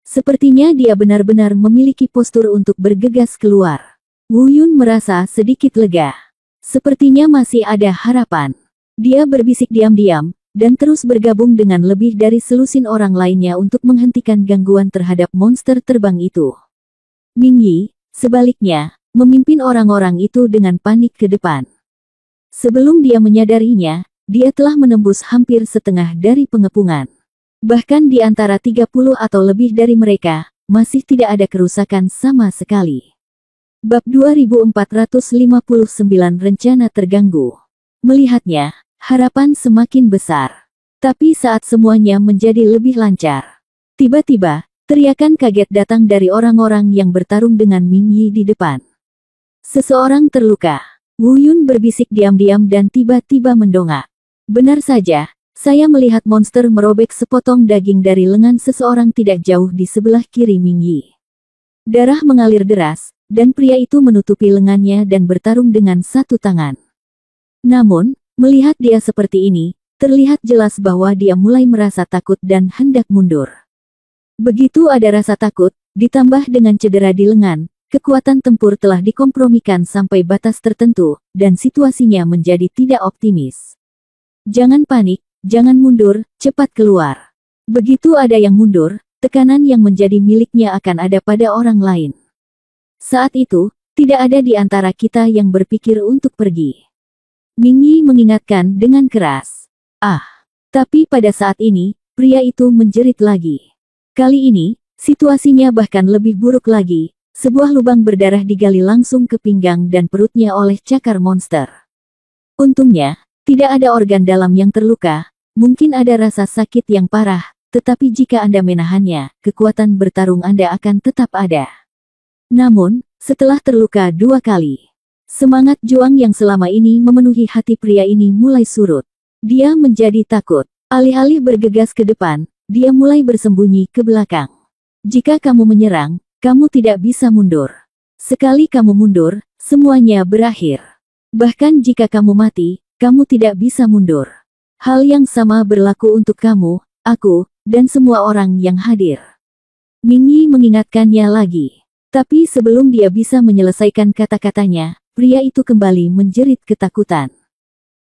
Sepertinya dia benar-benar memiliki postur untuk bergegas keluar. Wu Yun merasa sedikit lega. Sepertinya masih ada harapan. Dia berbisik diam-diam, dan terus bergabung dengan lebih dari selusin orang lainnya untuk menghentikan gangguan terhadap monster terbang itu. Ming Yi, sebaliknya, memimpin orang-orang itu dengan panik ke depan. Sebelum dia menyadarinya, dia telah menembus hampir setengah dari pengepungan. Bahkan di antara 30 atau lebih dari mereka, masih tidak ada kerusakan sama sekali. Bab 2459 Rencana Terganggu. Melihatnya, harapan semakin besar. Tapi saat semuanya menjadi lebih lancar, tiba-tiba, teriakan kaget datang dari orang-orang yang bertarung dengan Ming Yi di depan. Seseorang terluka. Wu Yun berbisik diam-diam dan tiba-tiba mendongak. Benar saja. Saya melihat monster merobek sepotong daging dari lengan seseorang tidak jauh di sebelah kiri Ming Yi. Darah mengalir deras, dan pria itu menutupi lengannya dan bertarung dengan satu tangan. Namun, melihat dia seperti ini, terlihat jelas bahwa dia mulai merasa takut dan hendak mundur. Begitu ada rasa takut, ditambah dengan cedera di lengan, kekuatan tempur telah dikompromikan sampai batas tertentu, dan situasinya menjadi tidak optimis. Jangan panik. Jangan mundur, cepat keluar. Begitu ada yang mundur, tekanan yang menjadi miliknya akan ada pada orang lain. Saat itu, tidak ada di antara kita yang berpikir untuk pergi. Ming Yi mengingatkan dengan keras. Tapi pada saat ini, pria itu menjerit lagi. Kali ini, situasinya bahkan lebih buruk lagi. Sebuah lubang berdarah digali langsung ke pinggang dan perutnya oleh cakar monster. Untungnya, tidak ada organ dalam yang terluka. Mungkin ada rasa sakit yang parah, tetapi jika Anda menahannya, kekuatan bertarung Anda akan tetap ada. Namun, setelah terluka 2 kali, semangat juang yang selama ini memenuhi hati pria ini mulai surut. Dia menjadi takut. Alih-alih bergegas ke depan, dia mulai bersembunyi ke belakang. Jika kamu menyerang, kamu tidak bisa mundur. Sekali kamu mundur, semuanya berakhir. Bahkan jika kamu mati, kamu tidak bisa mundur. Hal yang sama berlaku untuk kamu, aku, dan semua orang yang hadir. Ming Yi mengingatkannya lagi. Tapi sebelum dia bisa menyelesaikan kata-katanya, pria itu kembali menjerit ketakutan.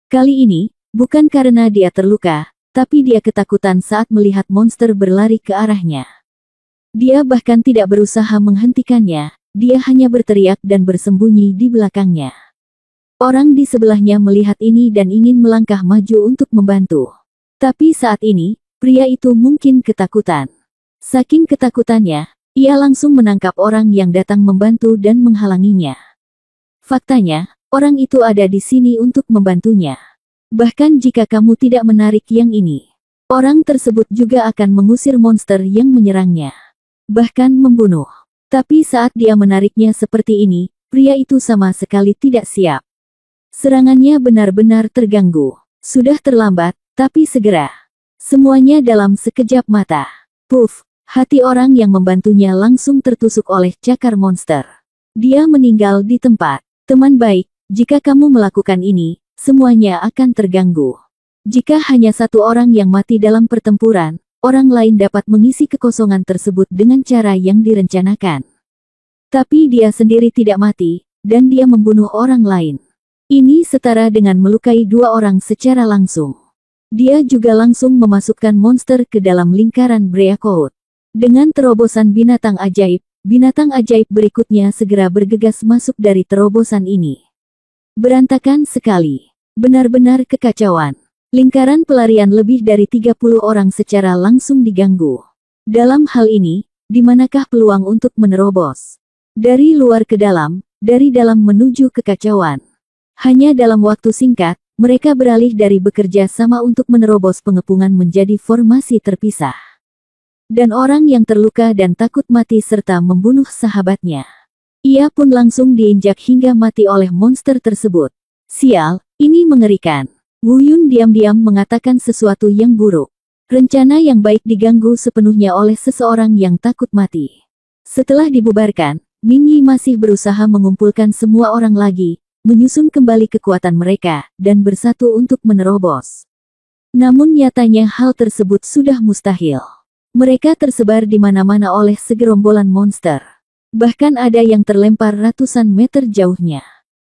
Kali ini, bukan karena dia terluka, tapi dia ketakutan saat melihat monster berlari ke arahnya. Dia bahkan tidak berusaha menghentikannya, dia hanya berteriak dan bersembunyi di belakangnya. Orang di sebelahnya melihat ini dan ingin melangkah maju untuk membantu. Tapi saat ini, pria itu mungkin ketakutan. Saking ketakutannya, ia langsung menangkap orang yang datang membantu dan menghalanginya. Faktanya, orang itu ada di sini untuk membantunya. Bahkan jika kamu tidak menarik yang ini, orang tersebut juga akan mengusir monster yang menyerangnya. Bahkan membunuh. Tapi saat dia menariknya seperti ini, pria itu sama sekali tidak siap. Serangannya benar-benar terganggu. Sudah terlambat, tapi segera. Semuanya dalam sekejap mata. Puff, hati orang yang membantunya langsung tertusuk oleh cakar monster. Dia meninggal di tempat. Teman baik, jika kamu melakukan ini, semuanya akan terganggu. Jika hanya satu orang yang mati dalam pertempuran, orang lain dapat mengisi kekosongan tersebut dengan cara yang direncanakan. Tapi dia sendiri tidak mati, dan dia membunuh orang lain. Ini setara dengan melukai 2 orang secara langsung. Dia juga langsung memasukkan monster ke dalam lingkaran Breakout. Dengan terobosan binatang ajaib berikutnya segera bergegas masuk dari terobosan ini. Berantakan sekali. Benar-benar kekacauan. Lingkaran pelarian lebih dari 30 orang secara langsung diganggu. Dalam hal ini, di manakah peluang untuk menerobos? Dari luar ke dalam, dari dalam menuju kekacauan. Hanya dalam waktu singkat, mereka beralih dari bekerja sama untuk menerobos pengepungan menjadi formasi terpisah. Dan orang yang terluka dan takut mati serta membunuh sahabatnya. Ia pun langsung diinjak hingga mati oleh monster tersebut. Sial, ini mengerikan. Wu Yun diam-diam mengatakan sesuatu yang buruk. Rencana yang baik diganggu sepenuhnya oleh seseorang yang takut mati. Setelah dibubarkan, Ming Yi masih berusaha mengumpulkan semua orang lagi, menyusun kembali kekuatan mereka, dan bersatu untuk menerobos. Namun nyatanya hal tersebut sudah mustahil. Mereka tersebar di mana-mana oleh segerombolan monster. Bahkan ada yang terlempar ratusan meter jauhnya.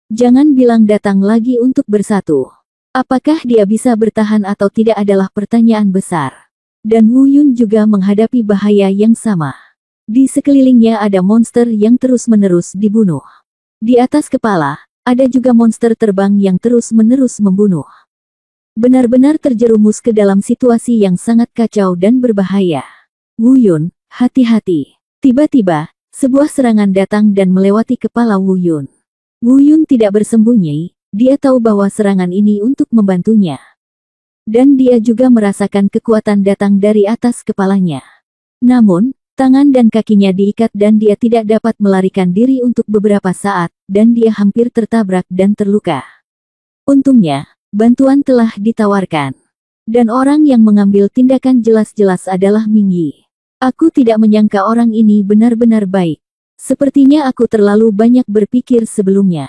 Jangan bilang datang lagi untuk bersatu. Apakah dia bisa bertahan atau tidak adalah pertanyaan besar. Dan Wu Yun juga menghadapi bahaya yang sama. Di sekelilingnya ada monster yang terus-menerus dibunuh. Di atas kepala, ada juga monster terbang yang terus-menerus membunuh. Benar-benar terjerumus ke dalam situasi yang sangat kacau dan berbahaya. Wu Yun, hati-hati. Tiba-tiba, sebuah serangan datang dan melewati kepala Wu Yun. Wu Yun tidak bersembunyi, dia tahu bahwa serangan ini untuk membantunya. Dan dia juga merasakan kekuatan datang dari atas kepalanya. Namun, tangan dan kakinya diikat dan dia tidak dapat melarikan diri untuk beberapa saat, dan dia hampir tertabrak dan terluka. Untungnya, bantuan telah ditawarkan. Dan orang yang mengambil tindakan jelas-jelas adalah Ming Yi. Aku tidak menyangka orang ini benar-benar baik. Sepertinya aku terlalu banyak berpikir sebelumnya.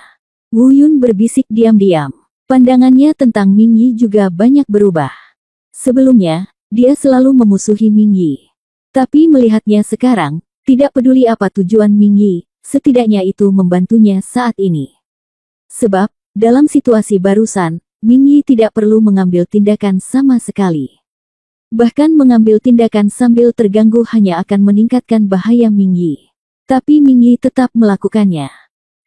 Wu Yun berbisik diam-diam. Pandangannya tentang Ming Yi juga banyak berubah. Sebelumnya, dia selalu memusuhi Ming Yi. Tapi melihatnya sekarang, tidak peduli apa tujuan Ming Yi, setidaknya itu membantunya saat ini. Sebab, dalam situasi barusan, Ming Yi tidak perlu mengambil tindakan sama sekali. Bahkan mengambil tindakan sambil terganggu hanya akan meningkatkan bahaya Ming Yi. Tapi Ming Yi tetap melakukannya.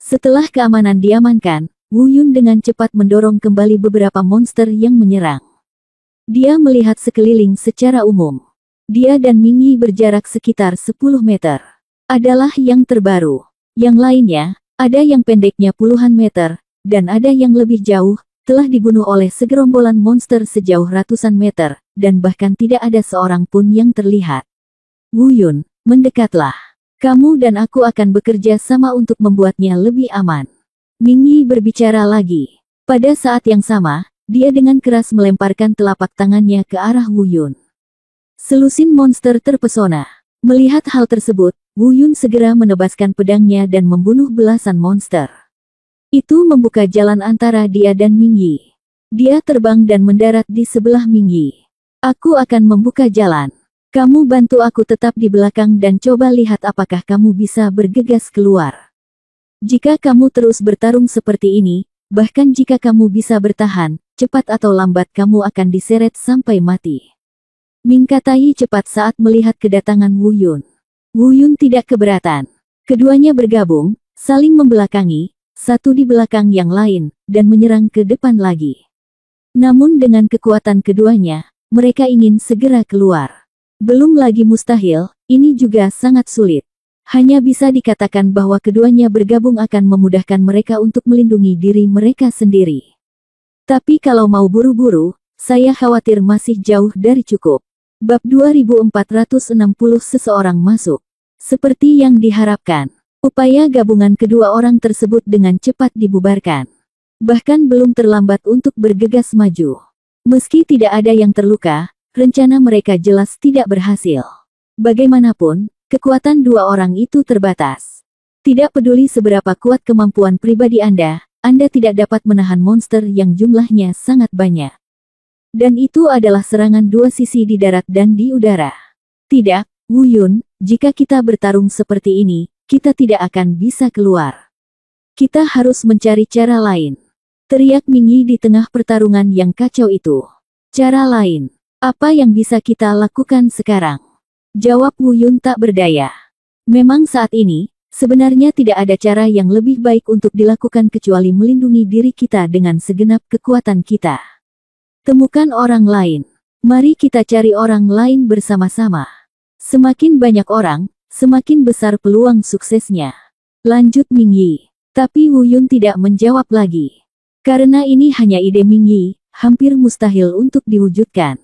Setelah keamanan diamankan, Wu Yun dengan cepat mendorong kembali beberapa monster yang menyerang. Dia melihat sekeliling secara umum. Dia dan Ming Yi berjarak sekitar 10 meter. Adalah yang terbaru. Yang lainnya, ada yang pendeknya puluhan meter, dan ada yang lebih jauh, telah dibunuh oleh segerombolan monster sejauh ratusan meter, dan bahkan tidak ada seorang pun yang terlihat. Wu Yun, mendekatlah. Kamu dan aku akan bekerja sama untuk membuatnya lebih aman. Ming Yi berbicara lagi. Pada saat yang sama, dia dengan keras melemparkan telapak tangannya ke arah Wu Yun. Selusin monster terpesona. Melihat hal tersebut, Wu Yun segera menebaskan pedangnya dan membunuh belasan monster. Itu membuka jalan antara dia dan Ming Yi. Dia terbang dan mendarat di sebelah Ming Yi. Aku akan membuka jalan. Kamu bantu aku tetap di belakang dan coba lihat apakah kamu bisa bergegas keluar. Jika kamu terus bertarung seperti ini, bahkan jika kamu bisa bertahan, cepat atau lambat kamu akan diseret sampai mati. Ming Katai cepat saat melihat kedatangan Wu Yun. Wu Yun tidak keberatan. Keduanya bergabung, saling membelakangi, satu di belakang yang lain, dan menyerang ke depan lagi. Namun dengan kekuatan keduanya, mereka ingin segera keluar. Belum lagi mustahil, ini juga sangat sulit. Hanya bisa dikatakan bahwa keduanya bergabung akan memudahkan mereka untuk melindungi diri mereka sendiri. Tapi kalau mau buru-buru, saya khawatir masih jauh dari cukup. Bab 2460 seseorang masuk. Seperti yang diharapkan. Upaya gabungan kedua orang tersebut dengan cepat dibubarkan. Bahkan belum terlambat untuk bergegas maju. Meski tidak ada yang terluka, rencana mereka jelas tidak berhasil. Bagaimanapun, kekuatan dua orang itu terbatas. Tidak peduli seberapa kuat kemampuan pribadi Anda tidak dapat menahan monster yang jumlahnya sangat banyak. Dan itu adalah serangan dua sisi di darat dan di udara. Tidak, Wu Yun, jika kita bertarung seperti ini, kita tidak akan bisa keluar. Kita harus mencari cara lain. Teriak Ming Yi di tengah pertarungan yang kacau itu. Cara lain? Apa yang bisa kita lakukan sekarang? Jawab Wu Yun tak berdaya. Memang saat ini, sebenarnya tidak ada cara yang lebih baik untuk dilakukan kecuali melindungi diri kita dengan segenap kekuatan kita. Temukan orang lain. Mari kita cari orang lain bersama-sama. Semakin banyak orang, semakin besar peluang suksesnya. Lanjut Ming Yi. Tapi Wu Yun tidak menjawab lagi. Karena ini hanya ide Ming Yi, hampir mustahil untuk diwujudkan.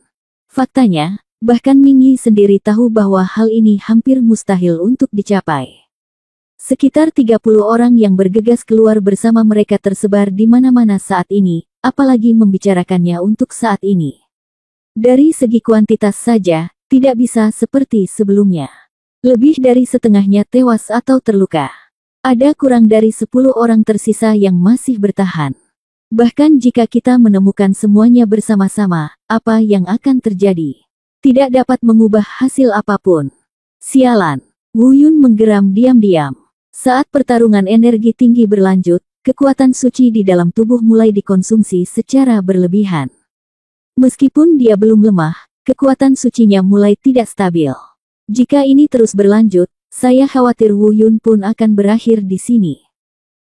Faktanya, bahkan Ming Yi sendiri tahu bahwa hal ini hampir mustahil untuk dicapai. Sekitar 30 orang yang bergegas keluar bersama mereka tersebar di mana-mana saat ini, apalagi membicarakannya untuk saat ini. Dari segi kuantitas saja, tidak bisa seperti sebelumnya. Lebih dari setengahnya tewas atau terluka. Ada kurang dari 10 orang tersisa yang masih bertahan. Bahkan jika kita menemukan semuanya bersama-sama, apa yang akan terjadi? Tidak dapat mengubah hasil apapun. Sialan. Wu Yun menggeram diam-diam. Saat pertarungan energi tinggi berlanjut, kekuatan suci di dalam tubuh mulai dikonsumsi secara berlebihan. Meskipun dia belum lemah, kekuatan sucinya mulai tidak stabil. Jika ini terus berlanjut, saya khawatir Wu Yun pun akan berakhir di sini.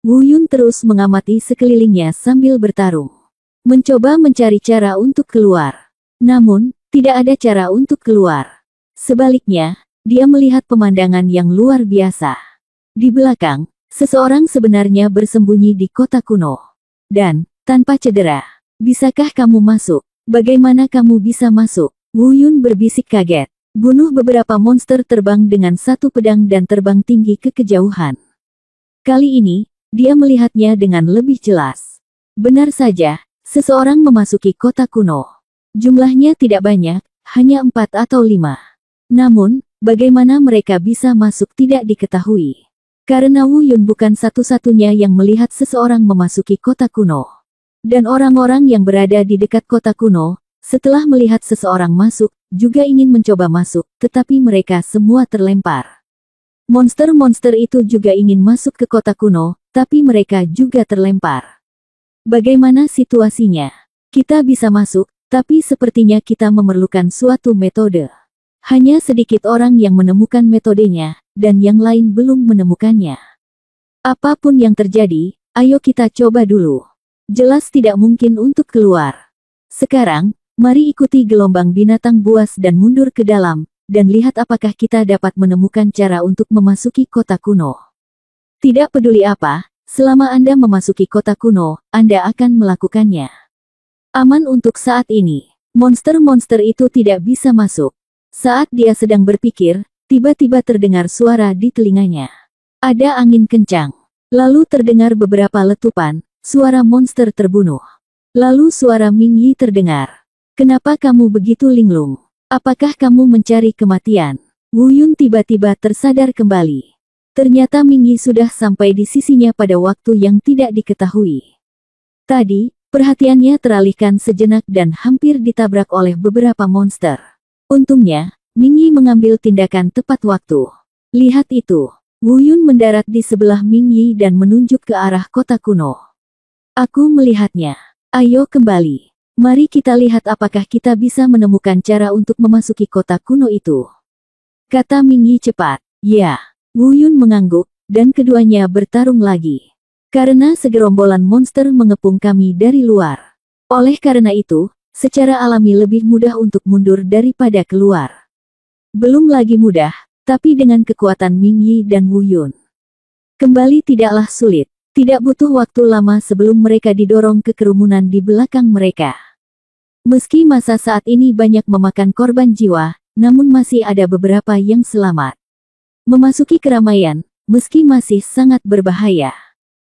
Wu Yun terus mengamati sekelilingnya sambil bertarung. Mencoba mencari cara untuk keluar. Namun, tidak ada cara untuk keluar. Sebaliknya, dia melihat pemandangan yang luar biasa. Di belakang, seseorang sebenarnya bersembunyi di kota kuno. Dan, tanpa cedera. Bisakah kamu masuk? Bagaimana kamu bisa masuk? Wu Yun berbisik kaget. Bunuh beberapa monster terbang dengan satu pedang dan terbang tinggi ke kejauhan. Kali ini, dia melihatnya dengan lebih jelas. Benar saja, seseorang memasuki kota kuno. Jumlahnya tidak banyak, hanya 4 atau 5. Namun, bagaimana mereka bisa masuk tidak diketahui. Karena Wu Yun bukan satu-satunya yang melihat seseorang memasuki kota kuno. Dan orang-orang yang berada di dekat kota kuno, setelah melihat seseorang masuk, juga ingin mencoba masuk, tetapi mereka semua terlempar. Monster-monster itu juga ingin masuk ke kota kuno, tapi mereka juga terlempar. Bagaimana situasinya? Kita bisa masuk, tapi sepertinya kita memerlukan suatu metode. Hanya sedikit orang yang menemukan metodenya, dan yang lain belum menemukannya. Apapun yang terjadi, ayo kita coba dulu. Jelas tidak mungkin untuk keluar. Sekarang, mari ikuti gelombang binatang buas dan mundur ke dalam, dan lihat apakah kita dapat menemukan cara untuk memasuki kota kuno. Tidak peduli apa, selama Anda memasuki kota kuno, Anda akan melakukannya. Aman untuk saat ini. Monster-monster itu tidak bisa masuk. Saat dia sedang berpikir, tiba-tiba terdengar suara di telinganya. Ada angin kencang. Lalu terdengar beberapa letupan, suara monster terbunuh. Lalu suara Ming Yi terdengar. Kenapa kamu begitu linglung? Apakah kamu mencari kematian? Wu Yun tiba-tiba tersadar kembali. Ternyata Ming Yi sudah sampai di sisinya pada waktu yang tidak diketahui. Tadi, perhatiannya teralihkan sejenak dan hampir ditabrak oleh beberapa monster. Untungnya, Ming Yi mengambil tindakan tepat waktu. Lihat itu. Wu Yun mendarat di sebelah Ming Yi dan menunjuk ke arah kota kuno. Aku melihatnya. Ayo kembali. Mari kita lihat apakah kita bisa menemukan cara untuk memasuki kota kuno itu. Kata Ming Yi cepat. Ya. Wu Yun mengangguk, dan keduanya bertarung lagi. Karena segerombolan monster mengepung kami dari luar. Oleh karena itu, secara alami lebih mudah untuk mundur daripada keluar. Belum lagi mudah, tapi dengan kekuatan Ming Yi dan Wu Yun. Kembali tidaklah sulit. Tidak butuh waktu lama sebelum mereka didorong ke kerumunan di belakang mereka. Meski masa saat ini banyak memakan korban jiwa, namun masih ada beberapa yang selamat. Memasuki keramaian, meski masih sangat berbahaya.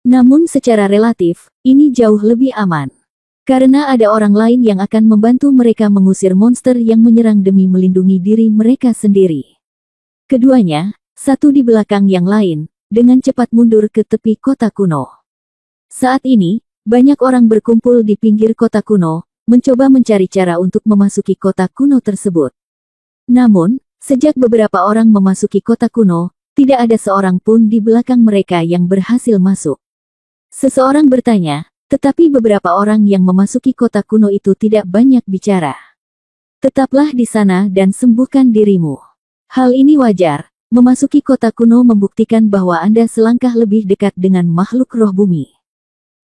Namun secara relatif, ini jauh lebih aman. Karena ada orang lain yang akan membantu mereka mengusir monster yang menyerang demi melindungi diri mereka sendiri. Keduanya, satu di belakang yang lain, dengan cepat mundur ke tepi kota kuno. Saat ini, banyak orang berkumpul di pinggir kota kuno, mencoba mencari cara untuk memasuki kota kuno tersebut. Namun, sejak beberapa orang memasuki kota kuno, tidak ada seorang pun di belakang mereka yang berhasil masuk. Seseorang bertanya, tetapi beberapa orang yang memasuki kota kuno itu tidak banyak bicara. Tetaplah di sana dan sembuhkan dirimu. Hal ini wajar, memasuki kota kuno membuktikan bahwa Anda selangkah lebih dekat dengan makhluk roh bumi.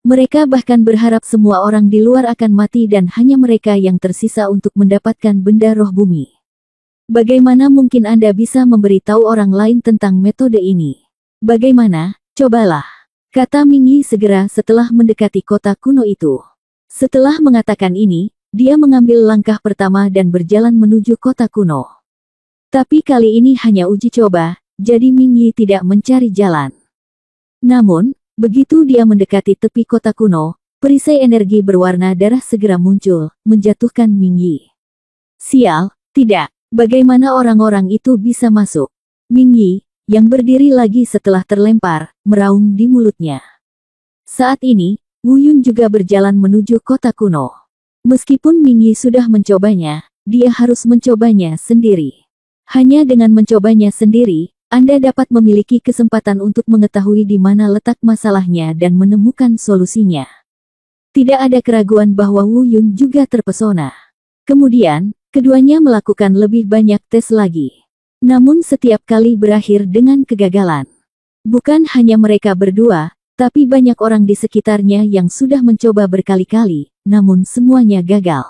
Mereka bahkan berharap semua orang di luar akan mati dan hanya mereka yang tersisa untuk mendapatkan benda roh bumi. Bagaimana mungkin Anda bisa memberitahu orang lain tentang metode ini? Bagaimana? Cobalah. Kata Ming Yi segera setelah mendekati kota kuno itu. Setelah mengatakan ini, dia mengambil langkah pertama dan berjalan menuju kota kuno. Tapi kali ini hanya uji coba, jadi Ming Yi tidak mencari jalan. Namun, begitu dia mendekati tepi kota kuno, perisai energi berwarna darah segera muncul, menjatuhkan Ming Yi. Sial, tidak. Bagaimana orang-orang itu bisa masuk? Ming Yi, yang berdiri lagi setelah terlempar, meraung di mulutnya. Saat ini, Wu Yun juga berjalan menuju kota kuno. Meskipun Ming Yi sudah mencobanya, dia harus mencobanya sendiri. Hanya dengan mencobanya sendiri, Anda dapat memiliki kesempatan untuk mengetahui di mana letak masalahnya dan menemukan solusinya. Tidak ada keraguan bahwa Wu Yun juga terpesona. Kemudian, keduanya melakukan lebih banyak tes lagi. Namun setiap kali berakhir dengan kegagalan. Bukan hanya mereka berdua, tapi banyak orang di sekitarnya yang sudah mencoba berkali-kali, namun semuanya gagal.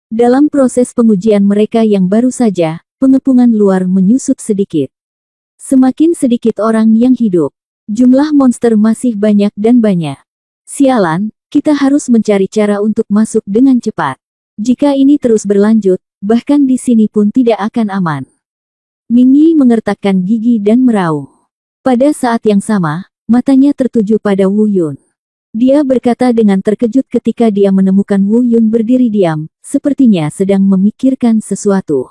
Dalam proses pengujian mereka yang baru saja, pengepungan luar menyusut sedikit. Semakin sedikit orang yang hidup. Jumlah monster masih banyak dan banyak. Sialan, kita harus mencari cara untuk masuk dengan cepat. Jika ini terus berlanjut, bahkan di sini pun tidak akan aman. Ming Yi mengertakkan gigi dan meraung. Pada saat yang sama, matanya tertuju pada Wu Yun. Dia berkata dengan terkejut ketika dia menemukan Wu Yun berdiri diam, sepertinya sedang memikirkan sesuatu.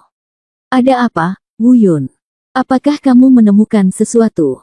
Ada apa, Wu Yun? Apakah kamu menemukan sesuatu?